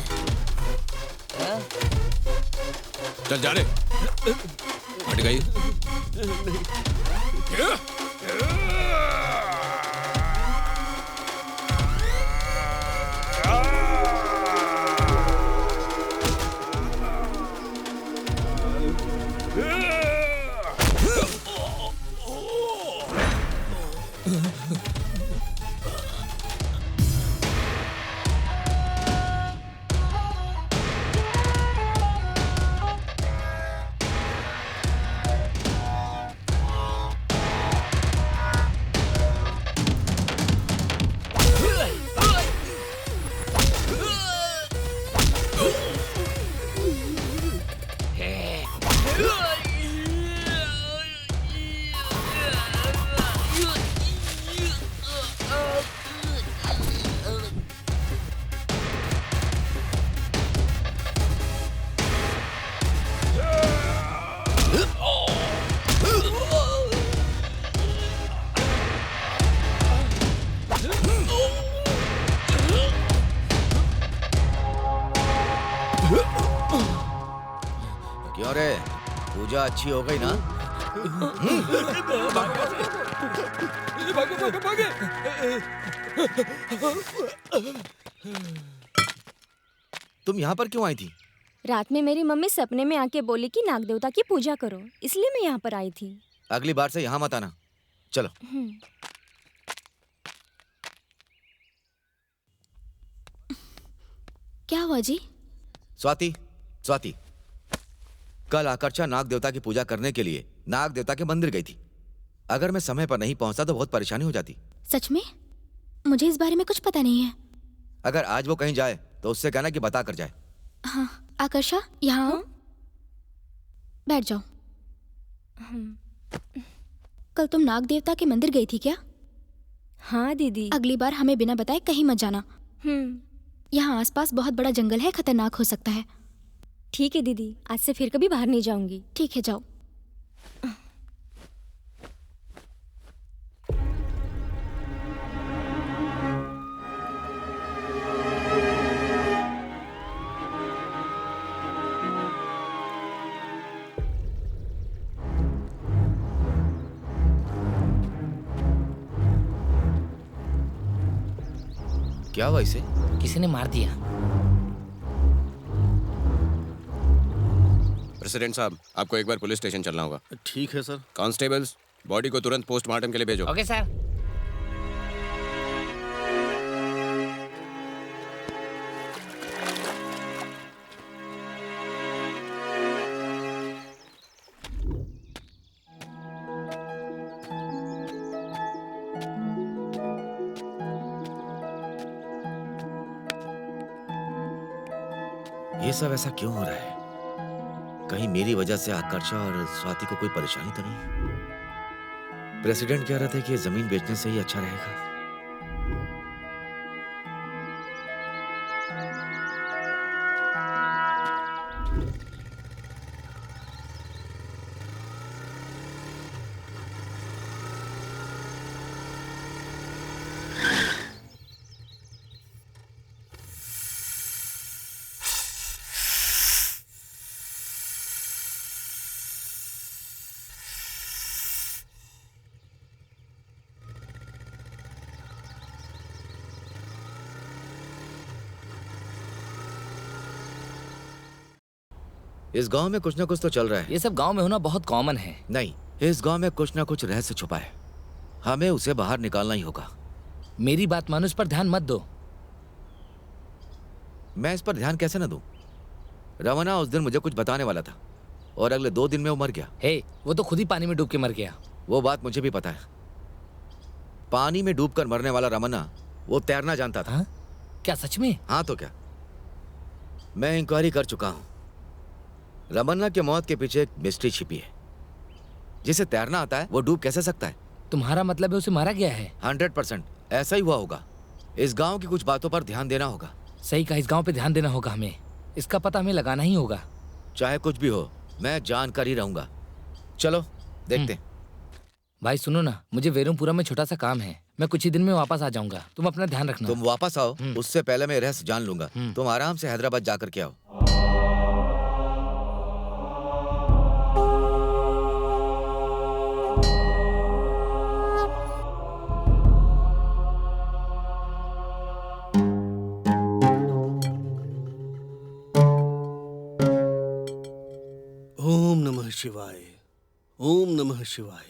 चल जा रे, हट गई। क्यों रे, पूजा अच्छी हो गई ना? तुम यहाँ पर क्यों आई थी? रात में मेरी मम्मी सपने में आके बोली कि नाग देवता की पूजा करो, इसलिए मैं यहाँ पर आई थी। अगली बार से यहाँ मत आना। चलो। क्या हुआ जी? स्वाति, स्वाति, कल आकर्षा नाग देवता की पूजा करने के लिए नाग देवता के मंदिर गई थी। अगर मैं समय पर नहीं पहुंचता तो बहुत परेशानी हो जाती। सच में? मुझे इस बारे में कुछ पता नहीं है। अगर आज वो कहीं जाए तो उससे कहना कि बता कर जाए। हाँ, आकर्षा यहाँ आओ। बैठ जाओ। कल तुम नाग देवता के मंदिर गई थी क्या? हाँ दीदी। अगली बार हमें बिना बताए कहीं मत जाना। यहाँ आसपास बहुत बड़ा जंगल है, खतरनाक हो सकता है। ठीक है दीदी, आज से फिर कभी बाहर नहीं जाऊंगी। ठीक है, जाओ। क्या हुआ इसे? किसी ने मार दिया। प्रेसिडेंट साहब, आपको एक बार पुलिस स्टेशन चलना होगा। ठीक है सर। कांस्टेबल्स, बॉडी को तुरंत पोस्टमार्टम के लिए भेजो। Okay sir. ये सब ऐसा क्यों हो रहा है? कहीं मेरी वजह से आकर्षा और स्वाति को कोई परेशानी तो नहीं? प्रेसिडेंट कह रहे थे कि ये जमीन बेचने से ही अच्छा रहेगा। इस गांव में कुछ ना कुछ तो चल रहा है। ये सब गांव में होना बहुत कॉमन है। नहीं, इस गांव में कुछ ना कुछ रहस्य छुपा है। हमें उसे बाहर निकालना ही होगा। मेरी बात मानो, इस पर ध्यान मत दो। मैं इस पर ध्यान कैसे न दूं? रमना उस दिन मुझे कुछ बताने वाला था और अगले 2 दिन में वो मर गया। हे, वो तो खुद ही पानी में डूब के मर गया। वो बात मुझे भी पता है। पानी में डूबकर मरने वाला रमना वो तैरना जानता था। हाँ? क्या सच में? हाँ तो क्या, मैं इंक्वायरी कर चुका हूं। रमन्ना के मौत के पीछे एक मिस्ट्री छिपी है। जिसे तैरना आता है वो डूब कैसे सकता है? तुम्हारा मतलब है उसे मारा गया है? 100% ऐसा ही हुआ होगा। इस गांव की कुछ बातों पर ध्यान देना होगा। सही कहा, इस गांव पे ध्यान देना होगा हमें। इसका पता हमें लगाना ही होगा। चाहे कुछ भी हो, मैं जानकर ही रहूंगा। चलो देखते हैं। भाई सुनो ना, मुझे वेरुमपुरा में छोटा सा काम है। मैं कुछ ही दिन में वापस आ जाऊंगा। तुम अपना ध्यान रखना। तुम वापस आओ, उससे पहले मैं रहस्य जान लूंगा। तुम आराम से हैदराबाद जाकर के आओ। ओम नमः शिवाय, ओम नमः शिवाय,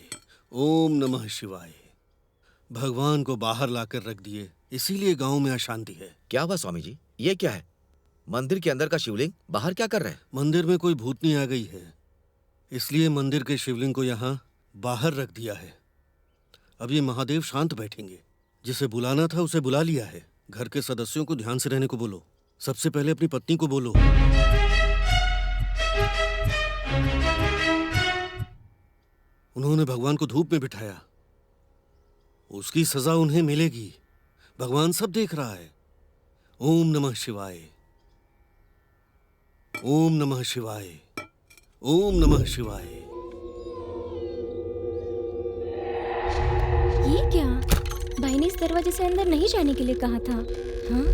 ओम नमः शिवाय। भगवान को बाहर लाकर रख दिए, इसीलिए गांव में अशांति है। क्या हुआ स्वामी जी? ये क्या है? मंदिर के अंदर का शिवलिंग बाहर क्या कर रहा है? मंदिर में कोई भूतनी आ गई है, इसलिए मंदिर के शिवलिंग को यहाँ बाहर रख दिया है। अब ये महादेव शांत बैठेंगे। जिसे बुलाना था उसे बुला लिया है। घर के सदस्यों को ध्यान से रहने को बोलो। सबसे पहले अपनी पत्नी को बोलो। उन्होंने भगवान को धूप में बिठाया, उसकी सजा उन्हें मिलेगी। भगवान सब देख रहा है। ओम नमः शिवाय, ओम नमः शिवाय, ओम नमः शिवाय। ये क्या? भाई ने इस दरवाजे से अंदर नहीं जाने के लिए कहा था। हाँ?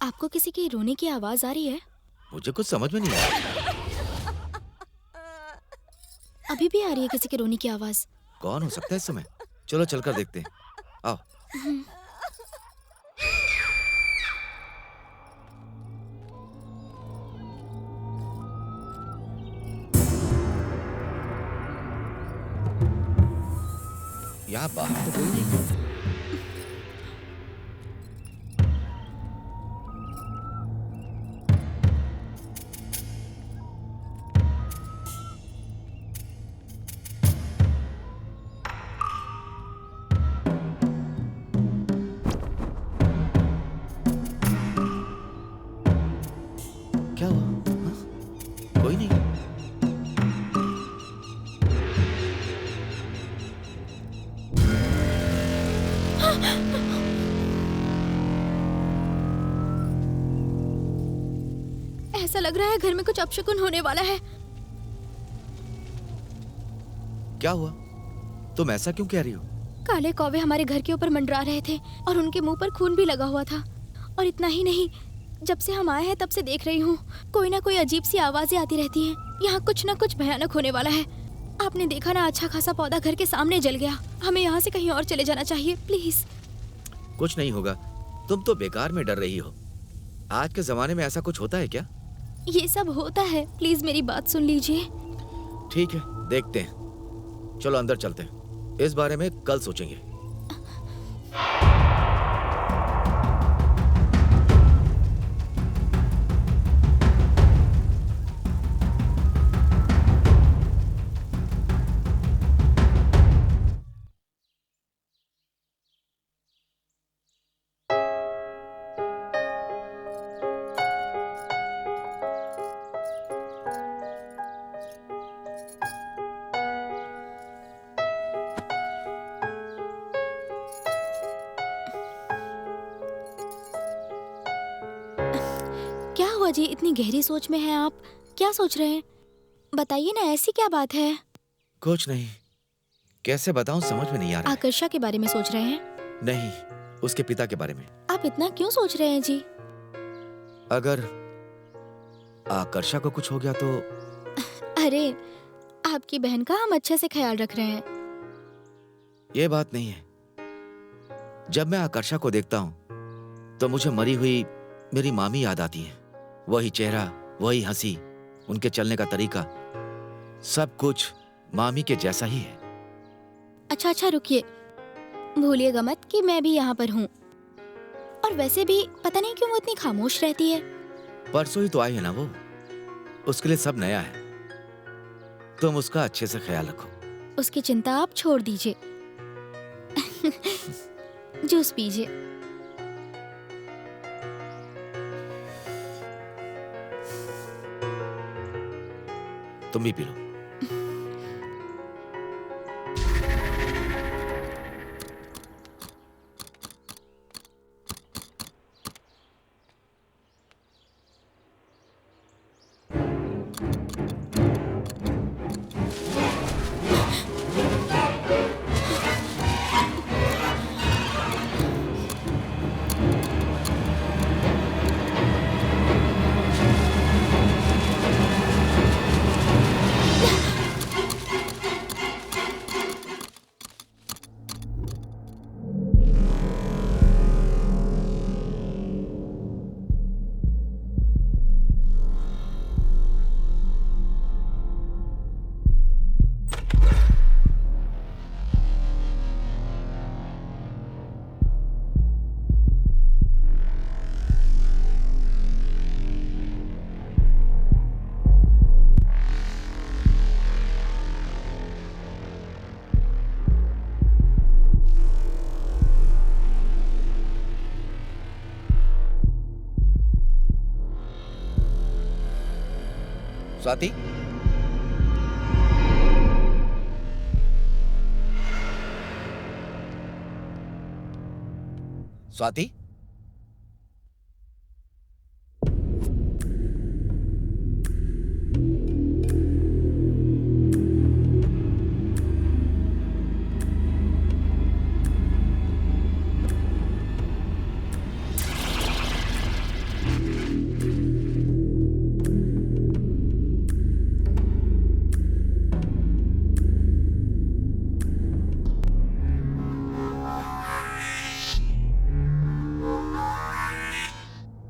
आपको किसी की रोने की आवाज आ रही है? मुझे कुछ समझ में नहीं आया। अभी भी आ रही है किसी के रोने की आवाज? कौन हो सकता है इस समय? चलो चलकर देखते हैं। आओ। यहाँ बाहर तो कोई नहीं। क्या हुआ? हाँ? कोई नहीं। ऐसा लग रहा है घर में कुछ अपशकुन होने वाला है। क्या हुआ? तुम ऐसा क्यों कह रही हो? काले कौवे हमारे घर के ऊपर मंडरा रहे थे और उनके मुंह पर खून भी लगा हुआ था। और इतना ही नहीं, जब से हम आए हैं तब से देख रही हूँ कोई ना कोई अजीब सी आवाजें आती रहती हैं। यहाँ कुछ ना कुछ भयानक होने वाला है। आपने देखा ना, अच्छा खासा पौधा घर के सामने जल गया। हमें यहाँ से कहीं और चले जाना चाहिए, प्लीज। कुछ नहीं होगा, तुम तो बेकार में डर रही हो। आज के जमाने में ऐसा कुछ होता है क्या? ये सब होता है, प्लीज मेरी बात सुन लीजिए। ठीक है, देखते हैं। चलो अंदर चलते हैं, इस बारे में कल सोचेंगे। क्या हुआ जी, इतनी गहरी सोच में हैं आप? क्या सोच रहे हैं? बताइए ना, ऐसी क्या बात है? कुछ नहीं, कैसे बताऊं, समझ में नहीं आ रहा है। आकर्षा के बारे में सोच रहे हैं? नहीं, उसके पिता के बारे में। आप इतना क्यों सोच रहे हैं जी? अगर आकर्षा को कुछ हो गया तो? अरे, आपकी बहन का हम अच्छे से ख्याल रख रहे हैं। ये बात नहीं है। जब मैं आकर्षा को देखता हूँ तो मुझे मरी हुई मेरी मामी याद आती है। वही चेहरा, वही हंसी, उनके चलने का तरीका, सब कुछ मामी के जैसा ही है। अच्छा रुकिए, भूलिएगा मत कि मैं भी यहाँ पर हूँ। और वैसे भी पता नहीं क्यों वो इतनी खामोश रहती है। परसों ही तो आई है ना वो, उसके लिए सब नया है। तुम उसका अच्छे से ख्याल रखो। उसकी चिंता आप छोड़ दीजिए। जूस पीजिए। तुम भी पी लो। स्वाति, स्वाति,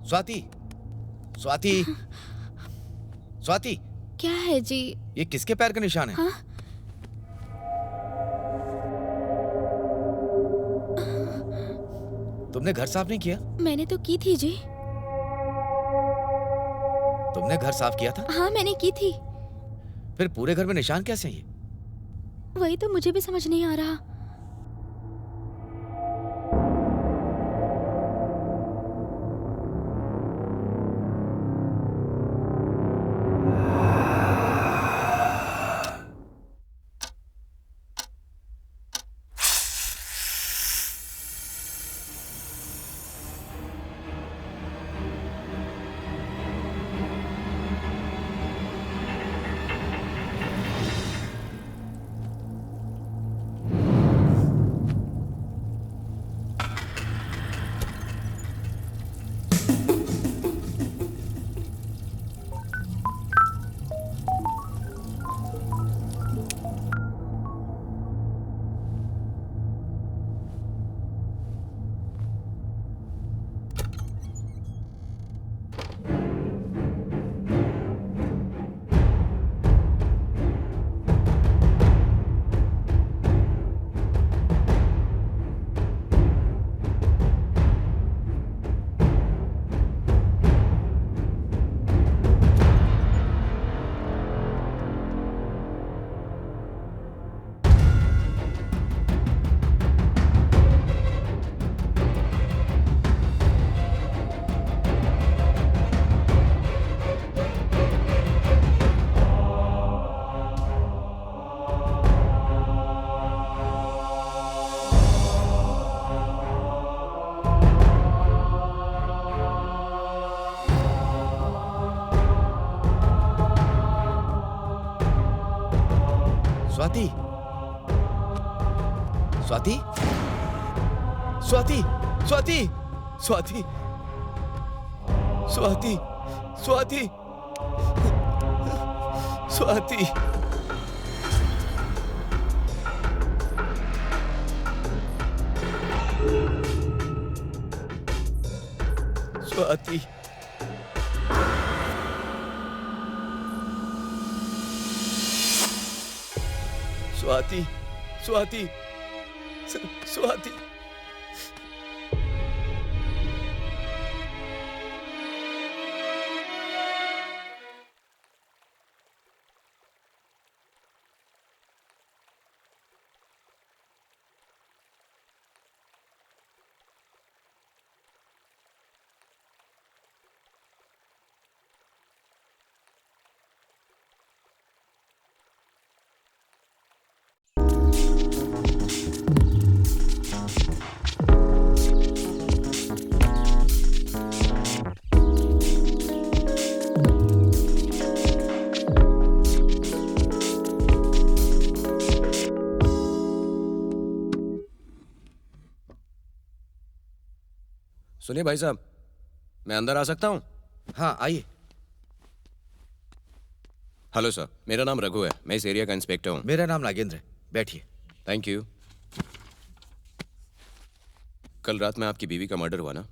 स्वाति, स्वाति, स्वाति, क्या है जी? ये किसके पैर का निशान है? हाँ? तुमने घर साफ नहीं किया? मैंने तो की थी जी। तुमने घर साफ किया था? हाँ मैंने की थी। फिर पूरे घर में निशान कैसे हैं ये? वही तो मुझे भी समझ नहीं आ रहा। स्वाति, स्वाति, स्वाति, स्वाति, स्वाति, स्वाति, स्वाति, स्वाति, स्वाति, स्वाति, स्वाति, स्वाति। सुनिए भाई साहब, मैं अंदर आ सकता हूँ? हाँ आइए। हेलो सर, मेरा नाम रघु है, मैं इस एरिया का इंस्पेक्टर हूँ। मेरा नाम नागेंद्र है, बैठिए। Thank you. कल रात में आपकी बीवी का मर्डर हुआ ना?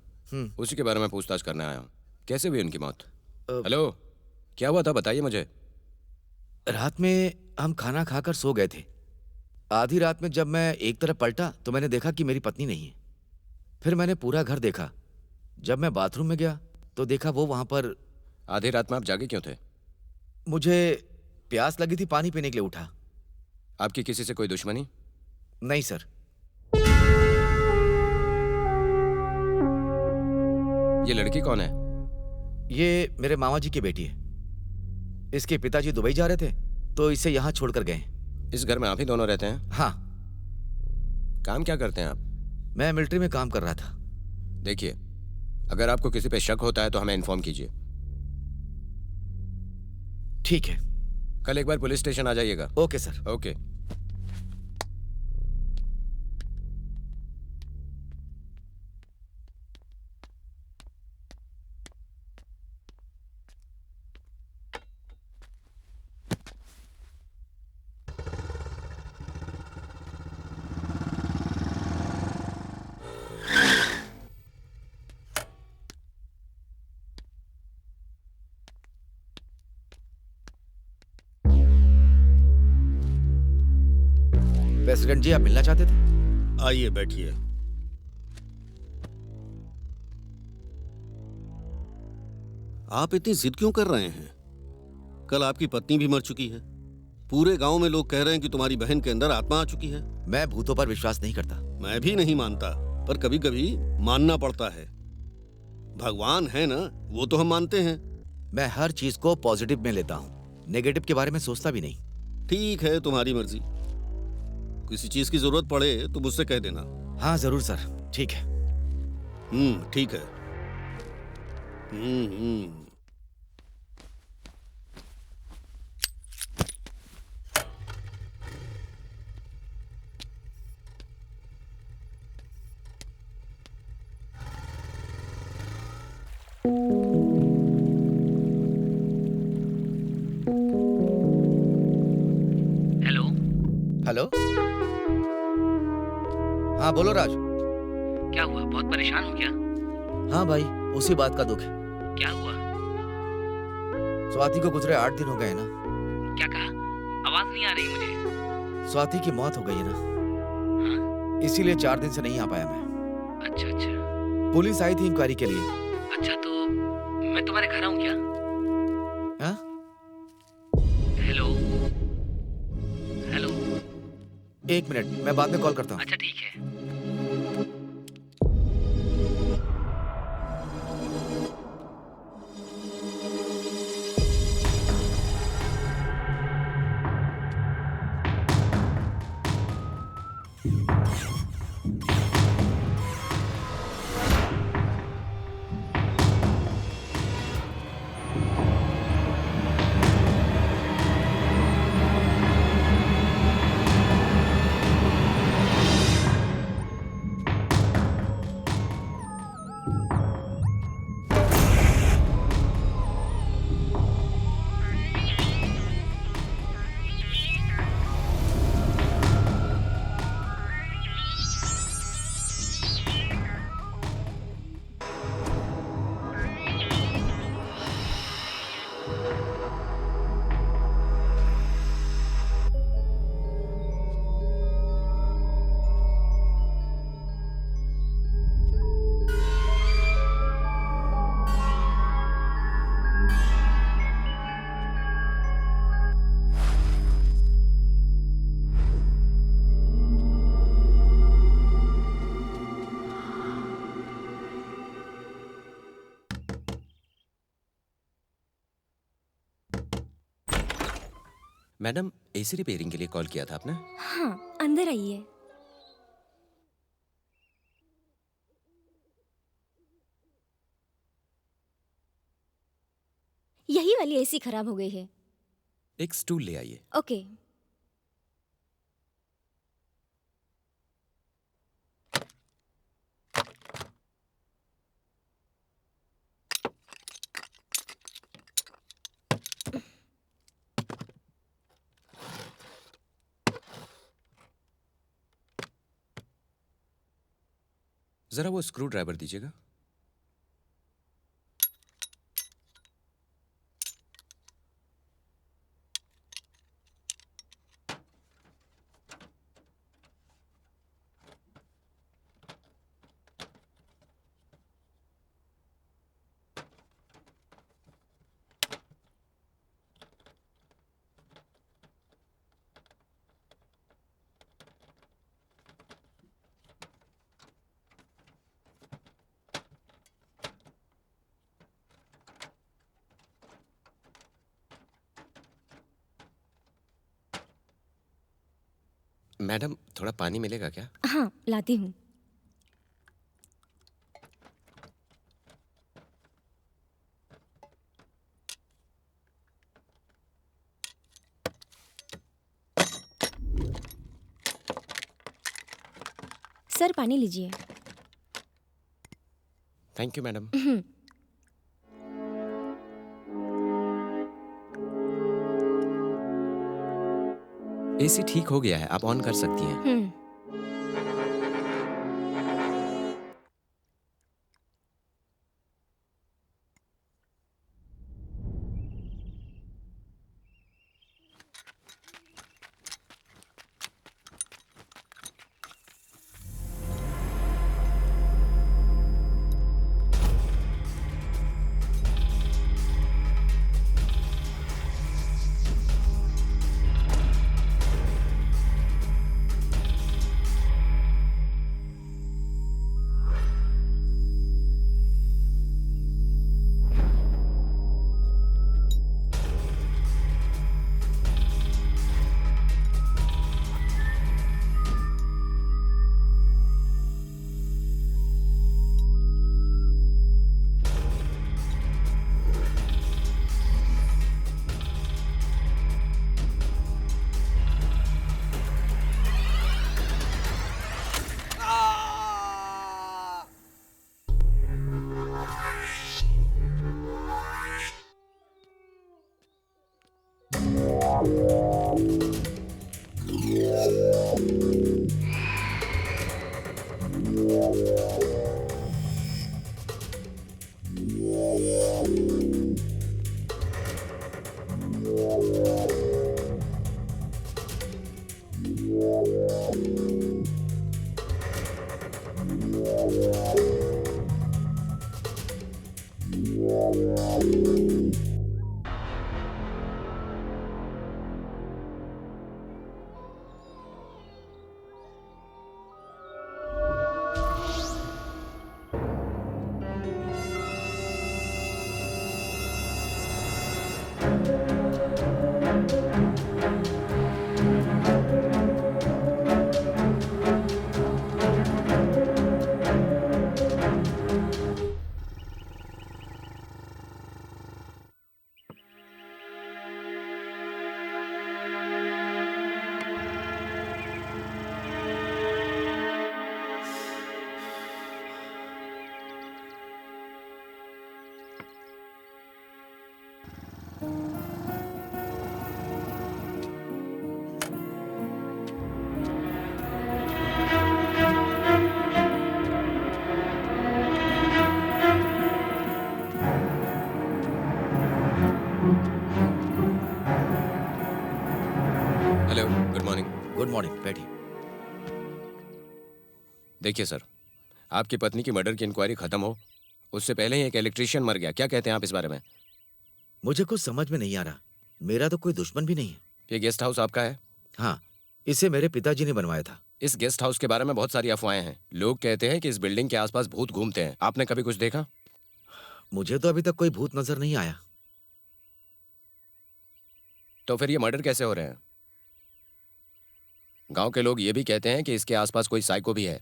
उसी के बारे में पूछताछ करने आया हूँ। कैसे हुई उनकी मौत? हेलो, क्या हुआ था बताइए मुझे। रात में हम खाना खाकर सो गए थे। आधी रात में जब मैं एक तरफ पलटा तो मैंने देखा कि मेरी पत्नी नहीं है। फिर मैंने पूरा घर देखा। जब मैं बाथरूम में गया तो देखा वो वहां पर। आधी रात में आप जागे क्यों थे? मुझे प्यास लगी थी, पानी पीने के लिए उठा। आपकी किसी से कोई दुश्मनी? नहीं सर। ये लड़की कौन है? ये मेरे मामा जी की बेटी है। इसके पिताजी दुबई जा रहे थे तो इसे यहाँ छोड़कर गए। इस घर में आप ही दोनों रहते हैं? हाँ। काम क्या करते हैं आप? मैं मिलिट्री में काम कर रहा था। देखिए, अगर आपको किसी पे शक होता है तो हमें इन्फॉर्म कीजिए। ठीक है। कल एक बार पुलिस स्टेशन आ जाइएगा। Okay sir. ओके। प्रेसिडेंट जी, आप मिलना चाहते थे? आइए बैठिए। आप इतनी जिद क्यों कर रहे हैं? कल आपकी पत्नी भी मर चुकी है। पूरे गांव में लोग कह रहे हैं कि तुम्हारी बहन के अंदर आत्मा आ चुकी है। मैं भूतों पर विश्वास नहीं करता। मैं भी नहीं मानता, पर कभी कभी मानना पड़ता है। भगवान है ना, वो तो हम मानते हैं। मैं हर चीज को पॉजिटिव में लेता हूँ, नेगेटिव के बारे में सोचता भी नहीं। ठीक है, तुम्हारी मर्जी। किसी चीज की जरूरत पड़े तो मुझसे कह देना। हाँ जरूर सर, ठीक है। ठीक है। हेलो। हेलो। हाँ बोलो राज। क्या हुआ, बहुत परेशान हो क्या? हाँ भाई, उसी बात का दुख है। क्या हुआ? स्वाति को गुजरे 8 दिन हो गए ना। क्या कहा? आवाज नहीं आ रही मुझे। स्वाति की मौत हो गई है ना। हाँ? इसीलिए 4 दिन से नहीं आ पाया मैं। अच्छा अच्छा। पुलिस आई थी इंक्वायरी के लिए। अच्छा, तो मैं तुम्हारे घर आऊं क्या? हाँ? Hello hello. 1 मिनट, मैं बाद में कॉल करता हूँ। अच्छा ठीक है। मैडम, एसी रिपेयरिंग के लिए कॉल किया था आपने? हाँ, अंदर आइए। यही वाली एसी खराब हो गई है। एक स्टूल ले आइए। ओके। जरा वो स्क्रू ड्राइवर दीजिएगा। मैडम थोड़ा पानी मिलेगा क्या? हाँ, लाती हूँ। सर, पानी लीजिए। Thank you madam. एसी ठीक हो गया है, आप ऑन कर सकती हैं। Hello, good morning. Good morning, बैठिए। देखिए सर, आपकी पत्नी की मर्डर की इंक्वायरी खत्म हो उससे पहले ही एक इलेक्ट्रिशियन मर गया। क्या कहते हैं आप इस बारे में? मुझे कुछ समझ में नहीं आ रहा। मेरा तो कोई दुश्मन भी नहीं है। ये गेस्ट हाउस आपका है? हाँ, इसे मेरे पिताजी ने बनवाया था। इस गेस्ट हाउस के बारे में बहुत सारी अफवाहें हैं। लोग कहते हैं कि इस बिल्डिंग के आसपास भूत घूमते हैं। आपने कभी कुछ देखा? मुझे तो अभी तक कोई भूत नजर नहीं आया। तो फिर ये मर्डर कैसे हो रहे हैं? गांव के लोग ये भी कहते हैं कि इसके आसपास कोई साइको भी है।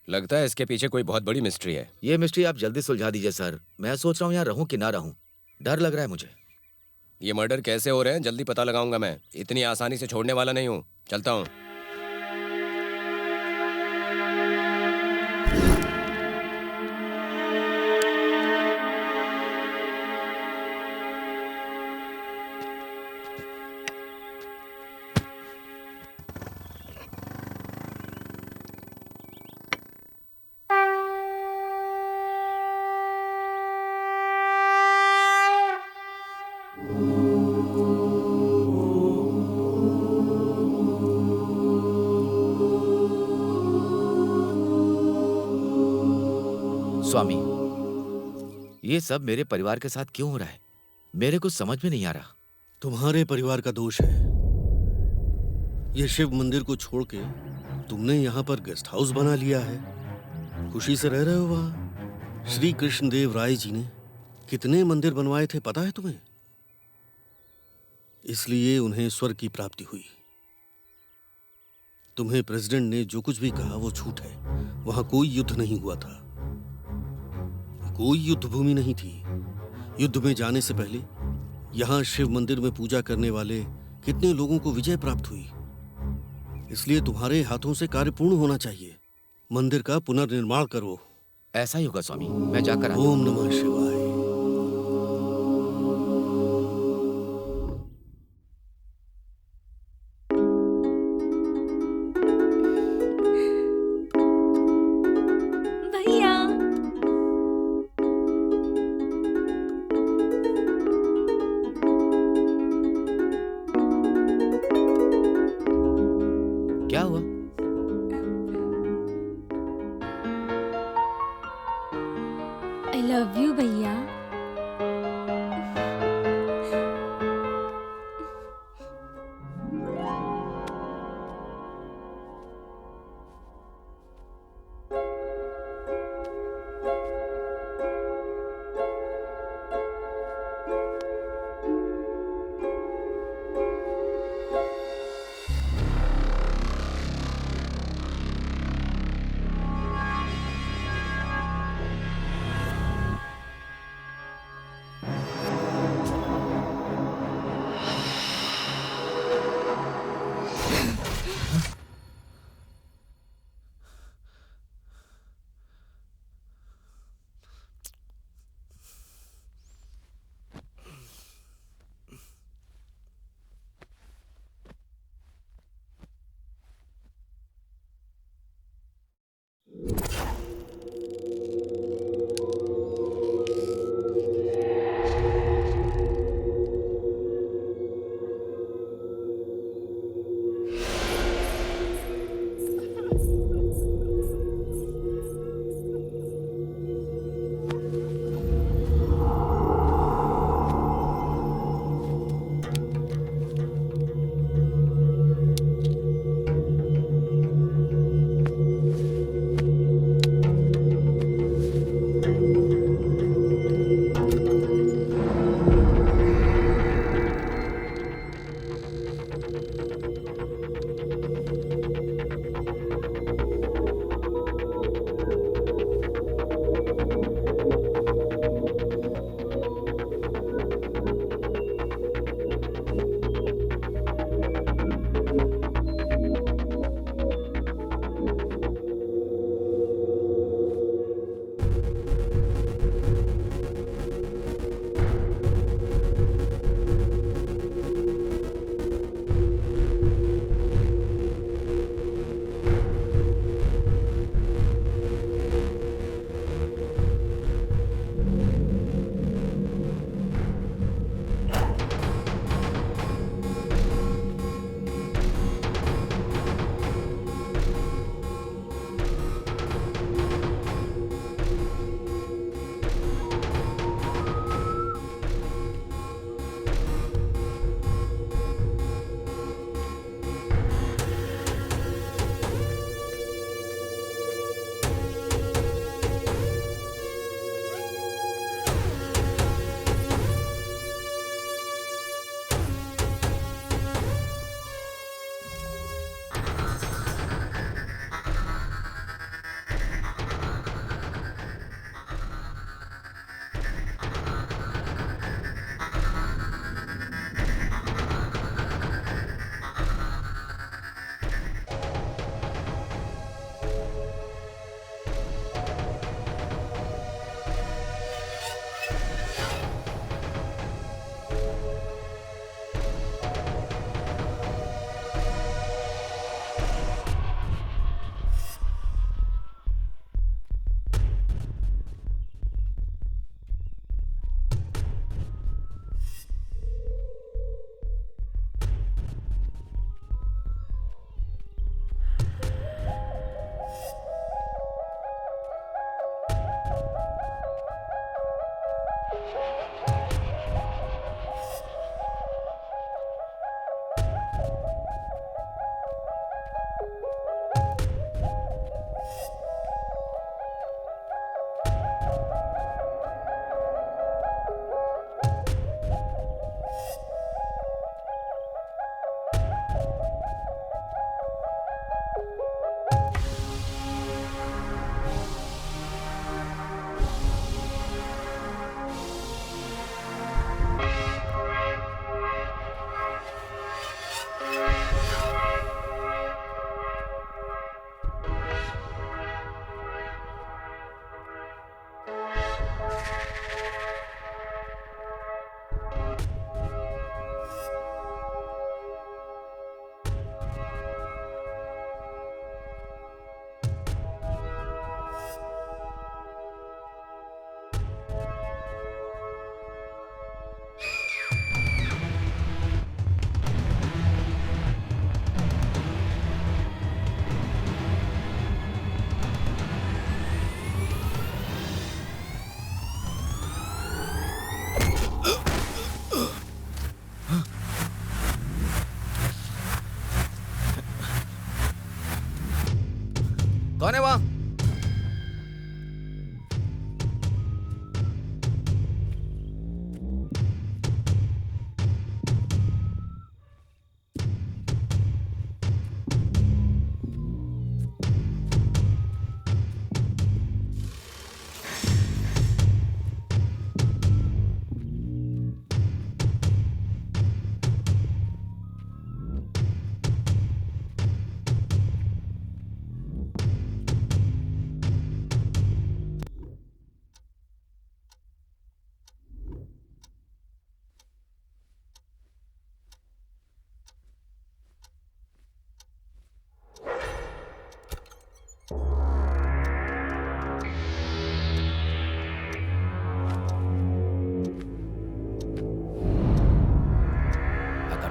लगता है इसके पीछे कोई बहुत बड़ी मिस्ट्री है। ये मिस्ट्री आप जल्दी सुलझा दीजिए सर। मैं सोच रहा हूँ यहाँ रहूँ कि ना रहूँ। डर लग रहा है मुझे। ये मर्डर कैसे हो रहे हैं जल्दी पता लगाऊंगा मैं। इतनी आसानी से छोड़ने वाला नहीं हूँ। चलता हूँ। स्वामी, ये सब मेरे परिवार के साथ क्यों हो रहा है? मेरे कुछ समझ में नहीं आ रहा। तुम्हारे परिवार का दोष है। ये शिव मंदिर को छोड़ के तुमने यहाँ पर गेस्ट हाउस बना लिया है। खुशी से रह रहे हो वहां। श्री कृष्ण देव राय जी ने कितने मंदिर बनवाए थे पता है तुम्हें? इसलिए उन्हें स्वर्ग की प्राप्ति हुई। तुम्हें प्रेसिडेंट ने जो कुछ भी कहा वो झूठ है। वहां कोई युद्ध नहीं हुआ था, कोई युद्ध भूमि नहीं थी। युद्ध में जाने से पहले यहाँ शिव मंदिर में पूजा करने वाले कितने लोगों को विजय प्राप्त हुई। इसलिए तुम्हारे हाथों से कार्य पूर्ण होना चाहिए। मंदिर का पुनर्निर्माण करो। ऐसा ही होगा स्वामी, मैं जाकर आता हूं। ओम नमः शिवाय। भैया क्या हुआ? आई लव यू भैया।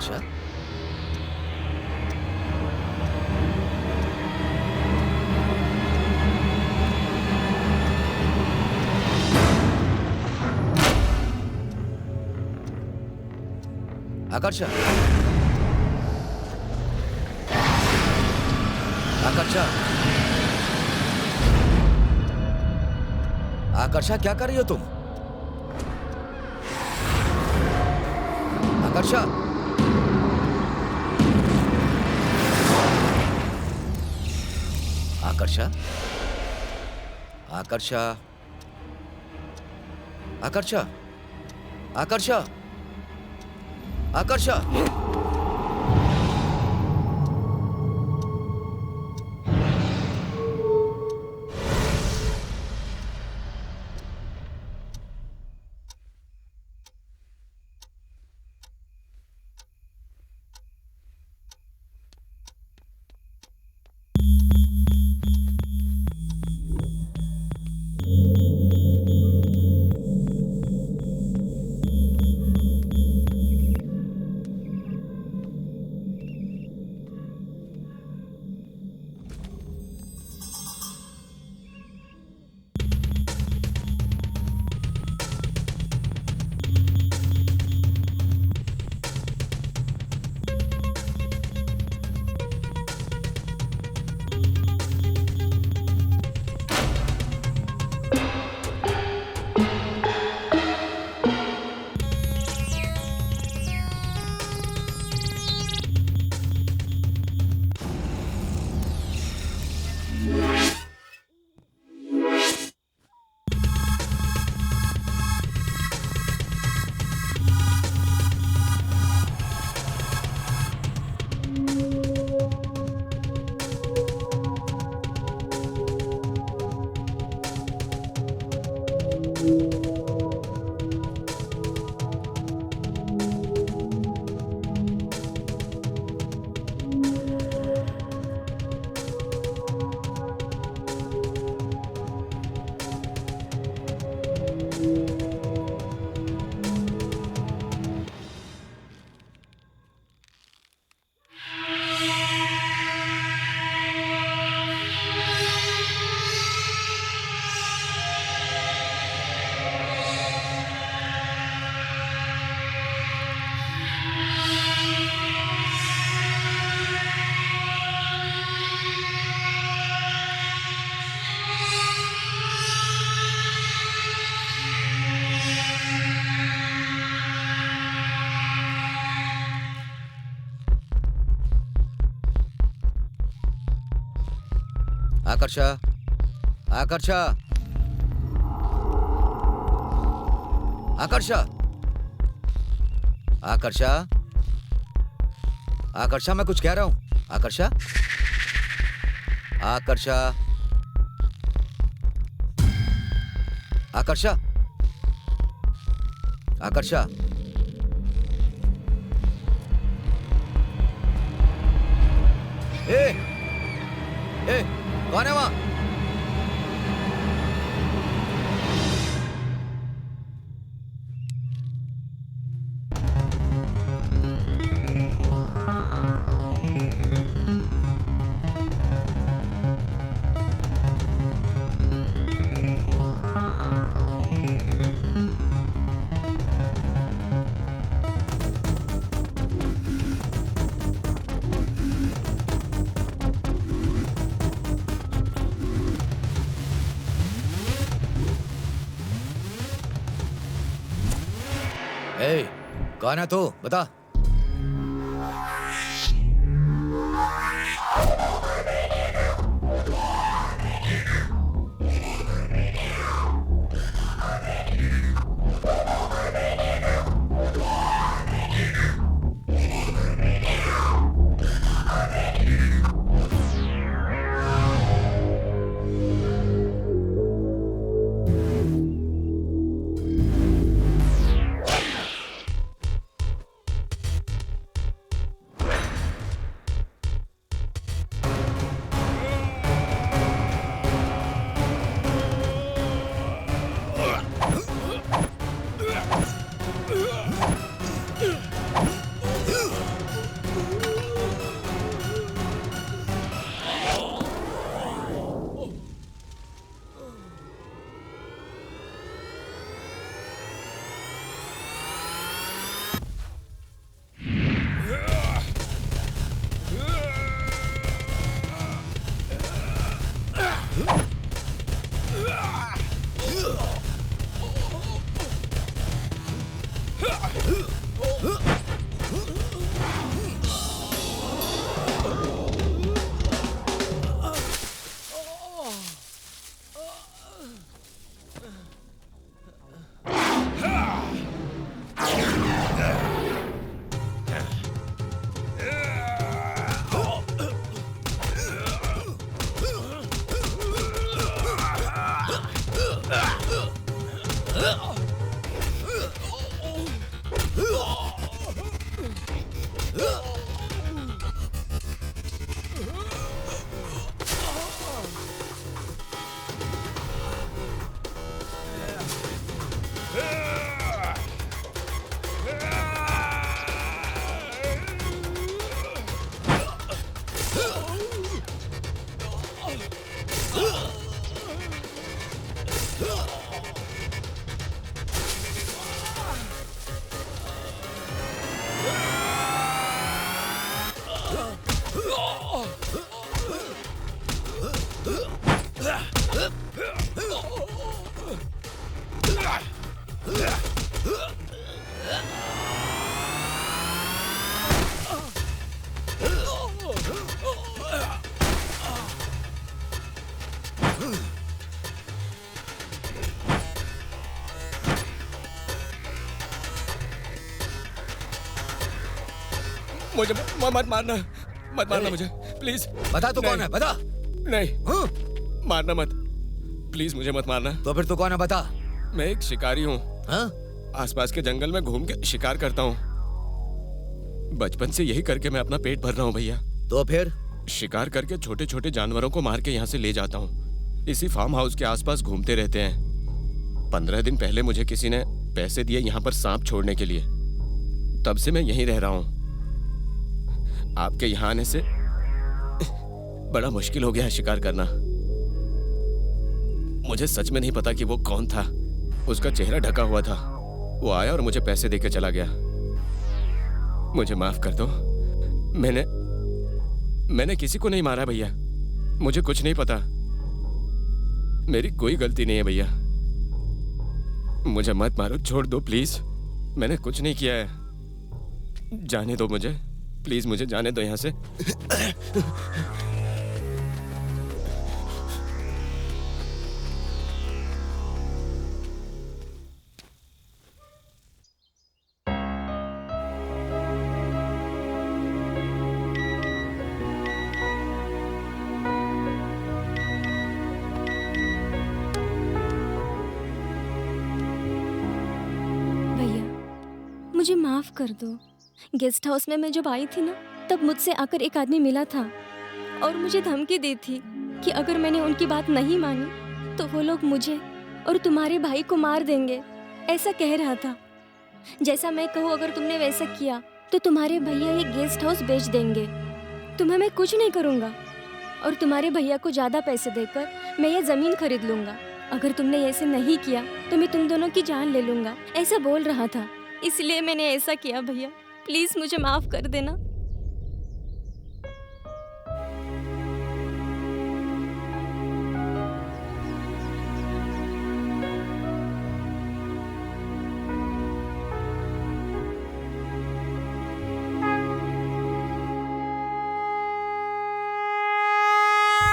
आकर्षा, आकर्षा, आकर्षा, आकर्षा, क्या कर रही हो तुम? आकर्षा, आकर्षा, आकर्षा, आकर्षा, आकर्षा, आकर्षा, आकर्षा, आकर्षा, आकर्षा, आकर्षा, आकर्षा, मैं कुछ कह रहा हूं। आकर्षा, आकर्षा, आकर्षा, आकर्षा, ए, कौन है वहां? कौन है तू? बता। मुझे मत मारना, मत मारना मुझे प्लीज। बता तू कौन है, बता। नहीं, मारना मत प्लीज, मुझे मत मारना। तो फिर तू कौन है, बता। मैं एक शिकारी हूँ। आसपास के जंगल में घूम के शिकार करता हूँ। बचपन से यही करके मैं अपना पेट भर रहा हूँ भैया। तो फिर शिकार करके छोटे छोटे जानवरों को मार के यहाँ से ले जाता हूँ। इसी फार्म हाउस के आसपास घूमते रहते हैं। 15 दिन पहले मुझे किसी ने पैसे दिए यहाँ पर सांप छोड़ने के लिए। तब से मैं यहीं रह रहा हूँ। आपके यहाँ आने से बड़ा मुश्किल हो गया है शिकार करना। मुझे सच में नहीं पता कि वो कौन था। उसका चेहरा ढका हुआ था। वो आया और मुझे पैसे देकर चला गया। मुझे माफ कर दो। मैंने किसी को नहीं मारा भैया। मुझे कुछ नहीं पता। मेरी कोई गलती नहीं है भैया। मुझे मत मारो, छोड़ दो प्लीज। मैंने कुछ नहीं किया है। जाने दो मुझे प्लीज, मुझे जाने दो यहाँ से। मुझे माफ कर दो। गेस्ट हाउस में मैं जब आई थी ना, तब मुझसे आकर एक आदमी मिला था और मुझे धमकी दी थी कि अगर मैंने उनकी बात नहीं मानी तो वो लोग मुझे और तुम्हारे भाई को मार देंगे। ऐसा कह रहा था। जैसा मैं कहूँ अगर तुमने वैसा किया तो तुम्हारे भैया ये गेस्ट हाउस बेच देंगे। तुम्हें मैं कुछ नहीं करूँगा और तुम्हारे भैया को ज़्यादा पैसे देकर मैं ये ज़मीन खरीद लूँगा। अगर तुमने ऐसे नहीं किया तो मैं तुम दोनों की जान ले लूँगा। ऐसा बोल रहा था, इसलिए मैंने ऐसा किया। भैया प्लीज मुझे माफ कर देना।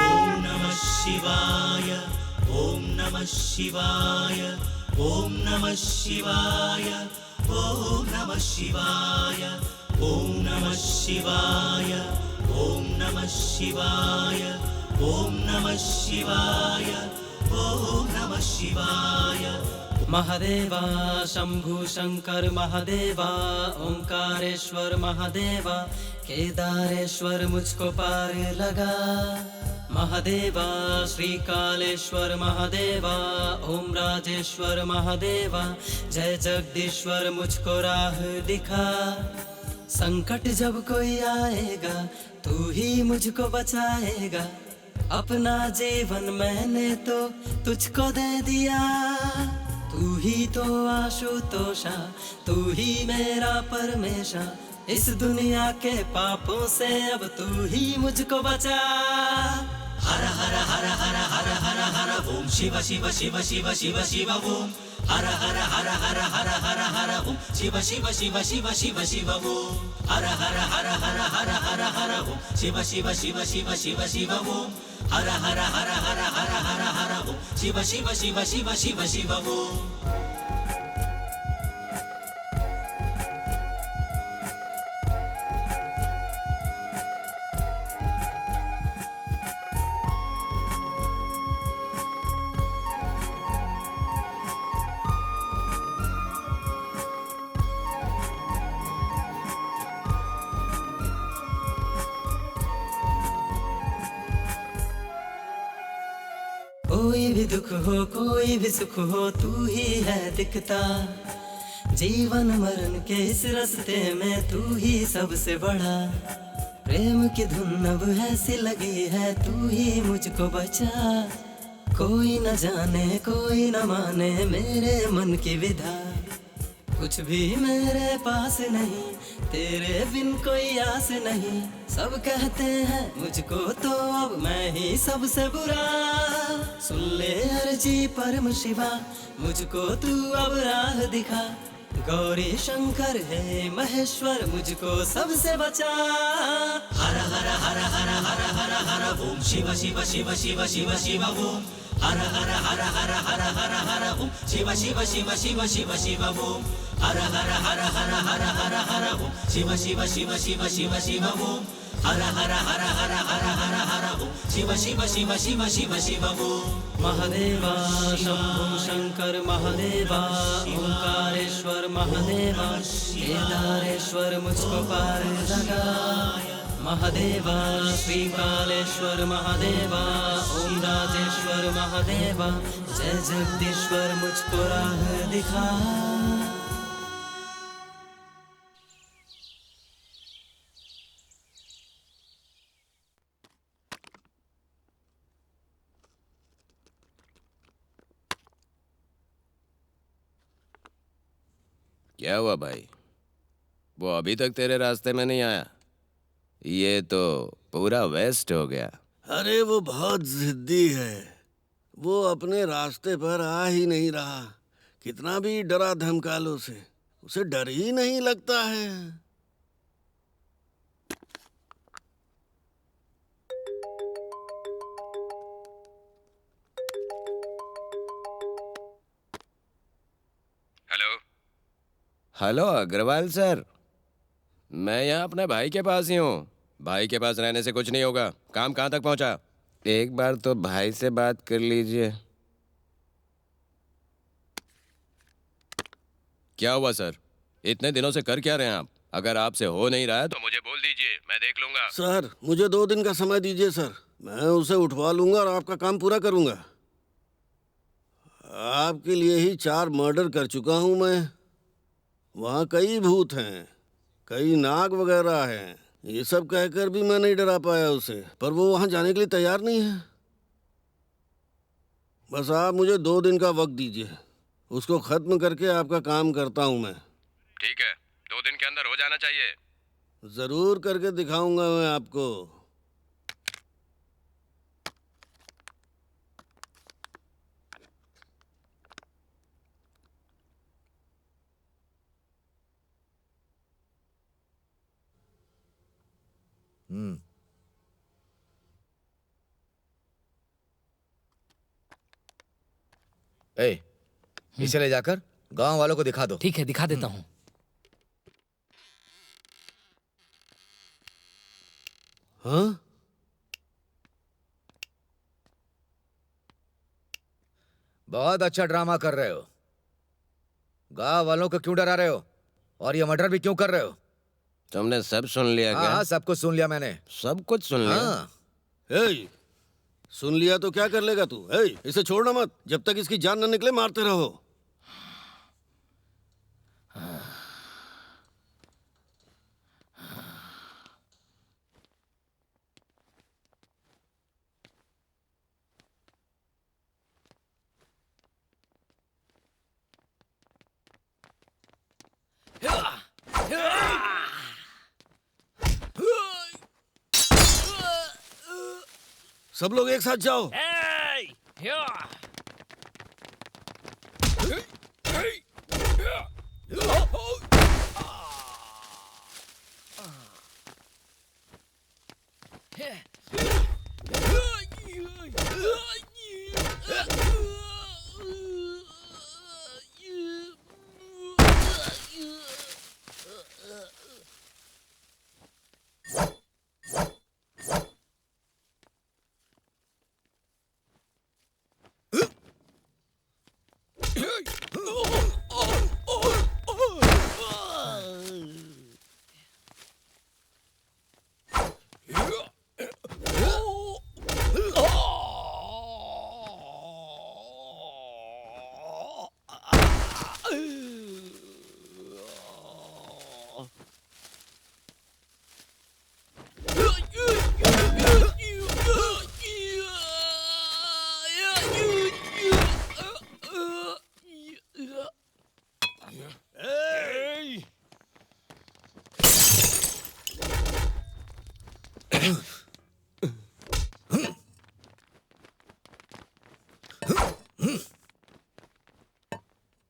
ओम नमः शिवाय, ओम नमः शिवाय, ओम नमः शिवाय, ओम नमः शिवाय, ओम नमः शिवाय, ओम नमः शिवाय, ओम नमः शिवाय, ओम नमः शिवाय। महादेवा शंभु शंकर महादेवा, ओंकारेश्वर महादेवा, केदारेश्वर मुझको पार लगा। महादेवा श्रीकालेश्वर महादेवा, ओम राजेश्वर महादेवा, जय जगदीश्वर मुझको राह दिखा। संकट जब कोई आएगा तू ही मुझको बचाएगा। अपना जीवन मैंने तो तुझको दे दिया। तू ही तो आशुतोषा, तू ही मेरा परमेशा। इस दुनिया के पापों से अब तू ही मुझको बचा। हर हर हर हर हर शिव शिव शिव शिव शिव शिव ओम हर हर हर हर हर हर हर ओम शिव शिव शिव शिव शिव शिव ओम हर हर हर हर हर हर हर ओम शिव शिव शिव शिव शिव शिव ओम हर हर हर हर हर हर हर ओम शिव शिव शिव शिव शिव शिव ओम कोई भी दुख हो कोई भी सुख हो तू ही है दिखता जीवन मरण के इस रास्ते में तू ही सबसे बड़ा प्रेम की धुन अब ऐसी लगी है तू ही मुझको बचा कोई न जाने कोई न माने मेरे मन की विधा कुछ भी मेरे पास नहीं तेरे बिन कोई आस नहीं सब कहते हैं मुझको तो अब मैं ही सबसे बुरा सुन ले अर्जी परम शिवा मुझको तू अब राह दिखा गौरी शंकर है महेश्वर मुझको सबसे बचा हर हर हर हर हर हर हर ओम शिव शिव शिव शिव शिव शिव ओम हर हर हर हर हर हर हर ओम शिव शिव शिव शिव शिव शिव ओम हर हर हर हर हर हर हर ओम शिव शिव शिव शिव शिव शिव ओम हर हर हर हर हर हर हर ओम शिव शिव शिव शिव शिव शिव ओम महादेवा शंभो शंकर महादेवा ओंकारेश्वर महादेवा केदारेश्वर मुझको पार लगा महादेवा श्रीकालेश्वर महादेवा ओम राजेश्वर महादेवा जय जगदीश्वर मुझको राह दिखा क्या हुआ भाई? वो अभी तक तेरे रास्ते में नहीं आया? ये तो पूरा वेस्ट हो गया। अरे वो बहुत जिद्दी है, वो अपने रास्ते पर आ ही नहीं रहा। कितना भी डरा धमका लो उसे डर ही नहीं लगता है। हेलो अग्रवाल सर, मैं यहाँ अपने भाई के पास ही हूँ। भाई के पास रहने से कुछ नहीं होगा। काम कहाँ तक पहुँचा? एक बार तो भाई से बात कर लीजिए। क्या हुआ सर? इतने दिनों से कर क्या रहे हैं आप? अगर आपसे हो नहीं रहा है तो मुझे बोल दीजिए, मैं देख लूंगा। सर मुझे 2 दिन का समय दीजिए सर, मैं उसे उठवा लूंगा और आपका काम पूरा करूंगा। आपके लिए ही 4 मर्डर कर चुका हूं मैं। वहाँ कई भूत हैं, कई नाग वगैरह हैं। ये सब कहकर भी मैं नहीं डरा पाया उसे, पर वो वहाँ जाने के लिए तैयार नहीं है। बस आप मुझे 2 दिन का वक्त दीजिए, उसको खत्म करके आपका काम करता हूँ मैं। ठीक है, 2 दिन के अंदर हो जाना चाहिए। जरूर करके दिखाऊंगा मैं आपको। इसे ले जाकर गांव वालों को दिखा दो। ठीक है, दिखा देता हूँ। हाँ? बहुत अच्छा ड्रामा कर रहे हो। गांव वालों को क्यों डरा रहे हो? और ये मर्डर भी क्यों कर रहे हो? तुमने सब सुन लिया क्या? हाँ, सब कुछ सुन लिया मैंने। सब कुछ सुन लिया? हाँ। सुन लिया तो क्या कर लेगा तू? इसे छोड़ना मत, जब तक इसकी जान न निकले मारते रहो। सब लोग एक साथ जाओ।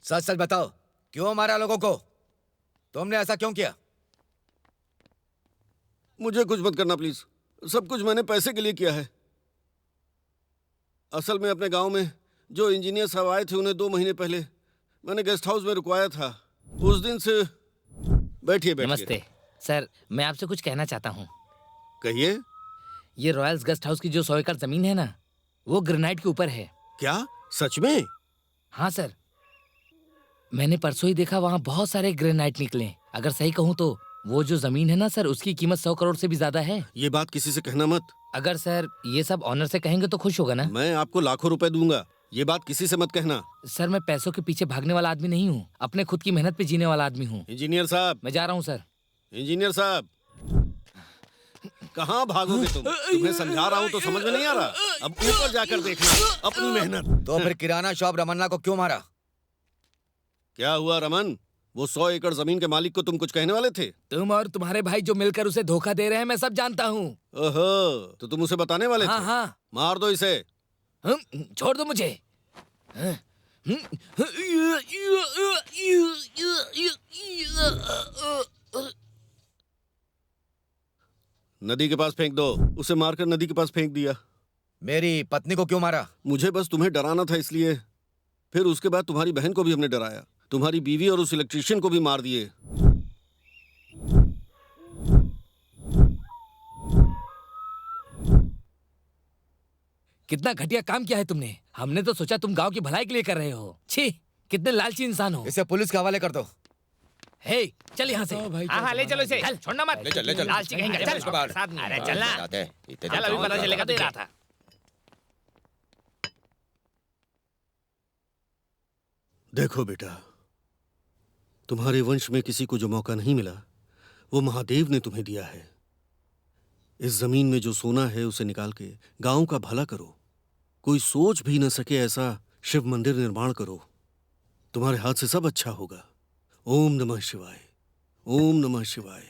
सच सच बताओ, क्यों मारा लोगों को? तुमने ऐसा क्यों किया? मुझे कुछ मत करना प्लीज। सब कुछ मैंने पैसे के लिए किया है। असल में अपने गांव में जो इंजीनियर साहब आए थे उन्हें 2 महीने पहले मैंने गेस्ट हाउस में रुकवाया था। उस दिन से बैठिए बैठिए। नमस्ते सर, मैं आपसे कुछ कहना चाहता हूँ। कहिए। ये रॉयल्स गेस्ट हाउस की जो 100 एकड़ जमीन है ना, वो ग्रेनाइट के ऊपर है। क्या सच में? हाँ सर, मैंने परसों ही देखा, वहाँ बहुत सारे ग्रेनाइट निकले। अगर सही कहूँ तो वो जो जमीन है ना सर, उसकी कीमत 100 करोड़ से भी ज्यादा है। ये बात किसी से कहना मत। अगर सर ये सब ऑनर से कहेंगे तो खुश होगा ना? मैं आपको लाखों रुपए दूंगा, ये बात किसी से मत कहना। सर मैं पैसों के पीछे भागने वाला आदमी नहीं हूँ, अपने खुद की मेहनत पे जीने वाला आदमी हूँ। इंजीनियर साहब। मैं जा रहा हूँ सर। इंजीनियर साहब, कहाँ भागोगे तुम? तुम्हें समझा रहा हूँ तो समझ में नहीं आ रहा? अब ऊपर जाकर देखना अपनी मेहनत। तो फिर किराना शॉप रमन्ना को क्यों मारा? क्या हुआ रमन? वो 100 एकड़ जमीन के मालिक को तुम कुछ कहने वाले थे? तुम और तुम्हारे भाई जो मिलकर उसे धोखा दे रहे हैं, मैं सब जानता हूँ। ओहो, तो तुम उसे बताने वाले थे? हाँ। मार दो इसे। छोड़ दो मुझे। नदी के पास फेंक दो। उसे मारकर नदी के पास फेंक दिया। मेरी पत्नी को क्यों मारा? मुझे बस तुम्हें डराना था इसलिए। फिर उसके बाद तुम्हारी बहन को भी हमने डराया। तुम्हारी बीवी और उस इलेक्ट्रिशियन को भी मार दिए। कितना घटिया काम किया है तुमने। हमने तो सोचा तुम गांव की भलाई के लिए कर रहे हो। छी, कितने लालची इंसान हो। इसे पुलिस के हवाले कर दो। हे, चल यहाँ से। हाँ ले चलो इसे। चल, छोड़ना मत। ले चल। लालची कहेंगे। चल इसको बाहर। अरे चलना। चल अभी पता चलेगा दे रहा था। देखो बेटा, तुम्हारे वंश में किसी को जो मौका नहीं मिला वो महादेव ने तुम्हें दिया है। इस जमीन में जो सोना है उसे निकाल के गांव का भला करो। कोई सोच भी न सके ऐसा शिव मंदिर निर्माण करो। तुम्हारे हाथ से सब अच्छा होगा। ओम नमः शिवाय। ओम नमः शिवाय।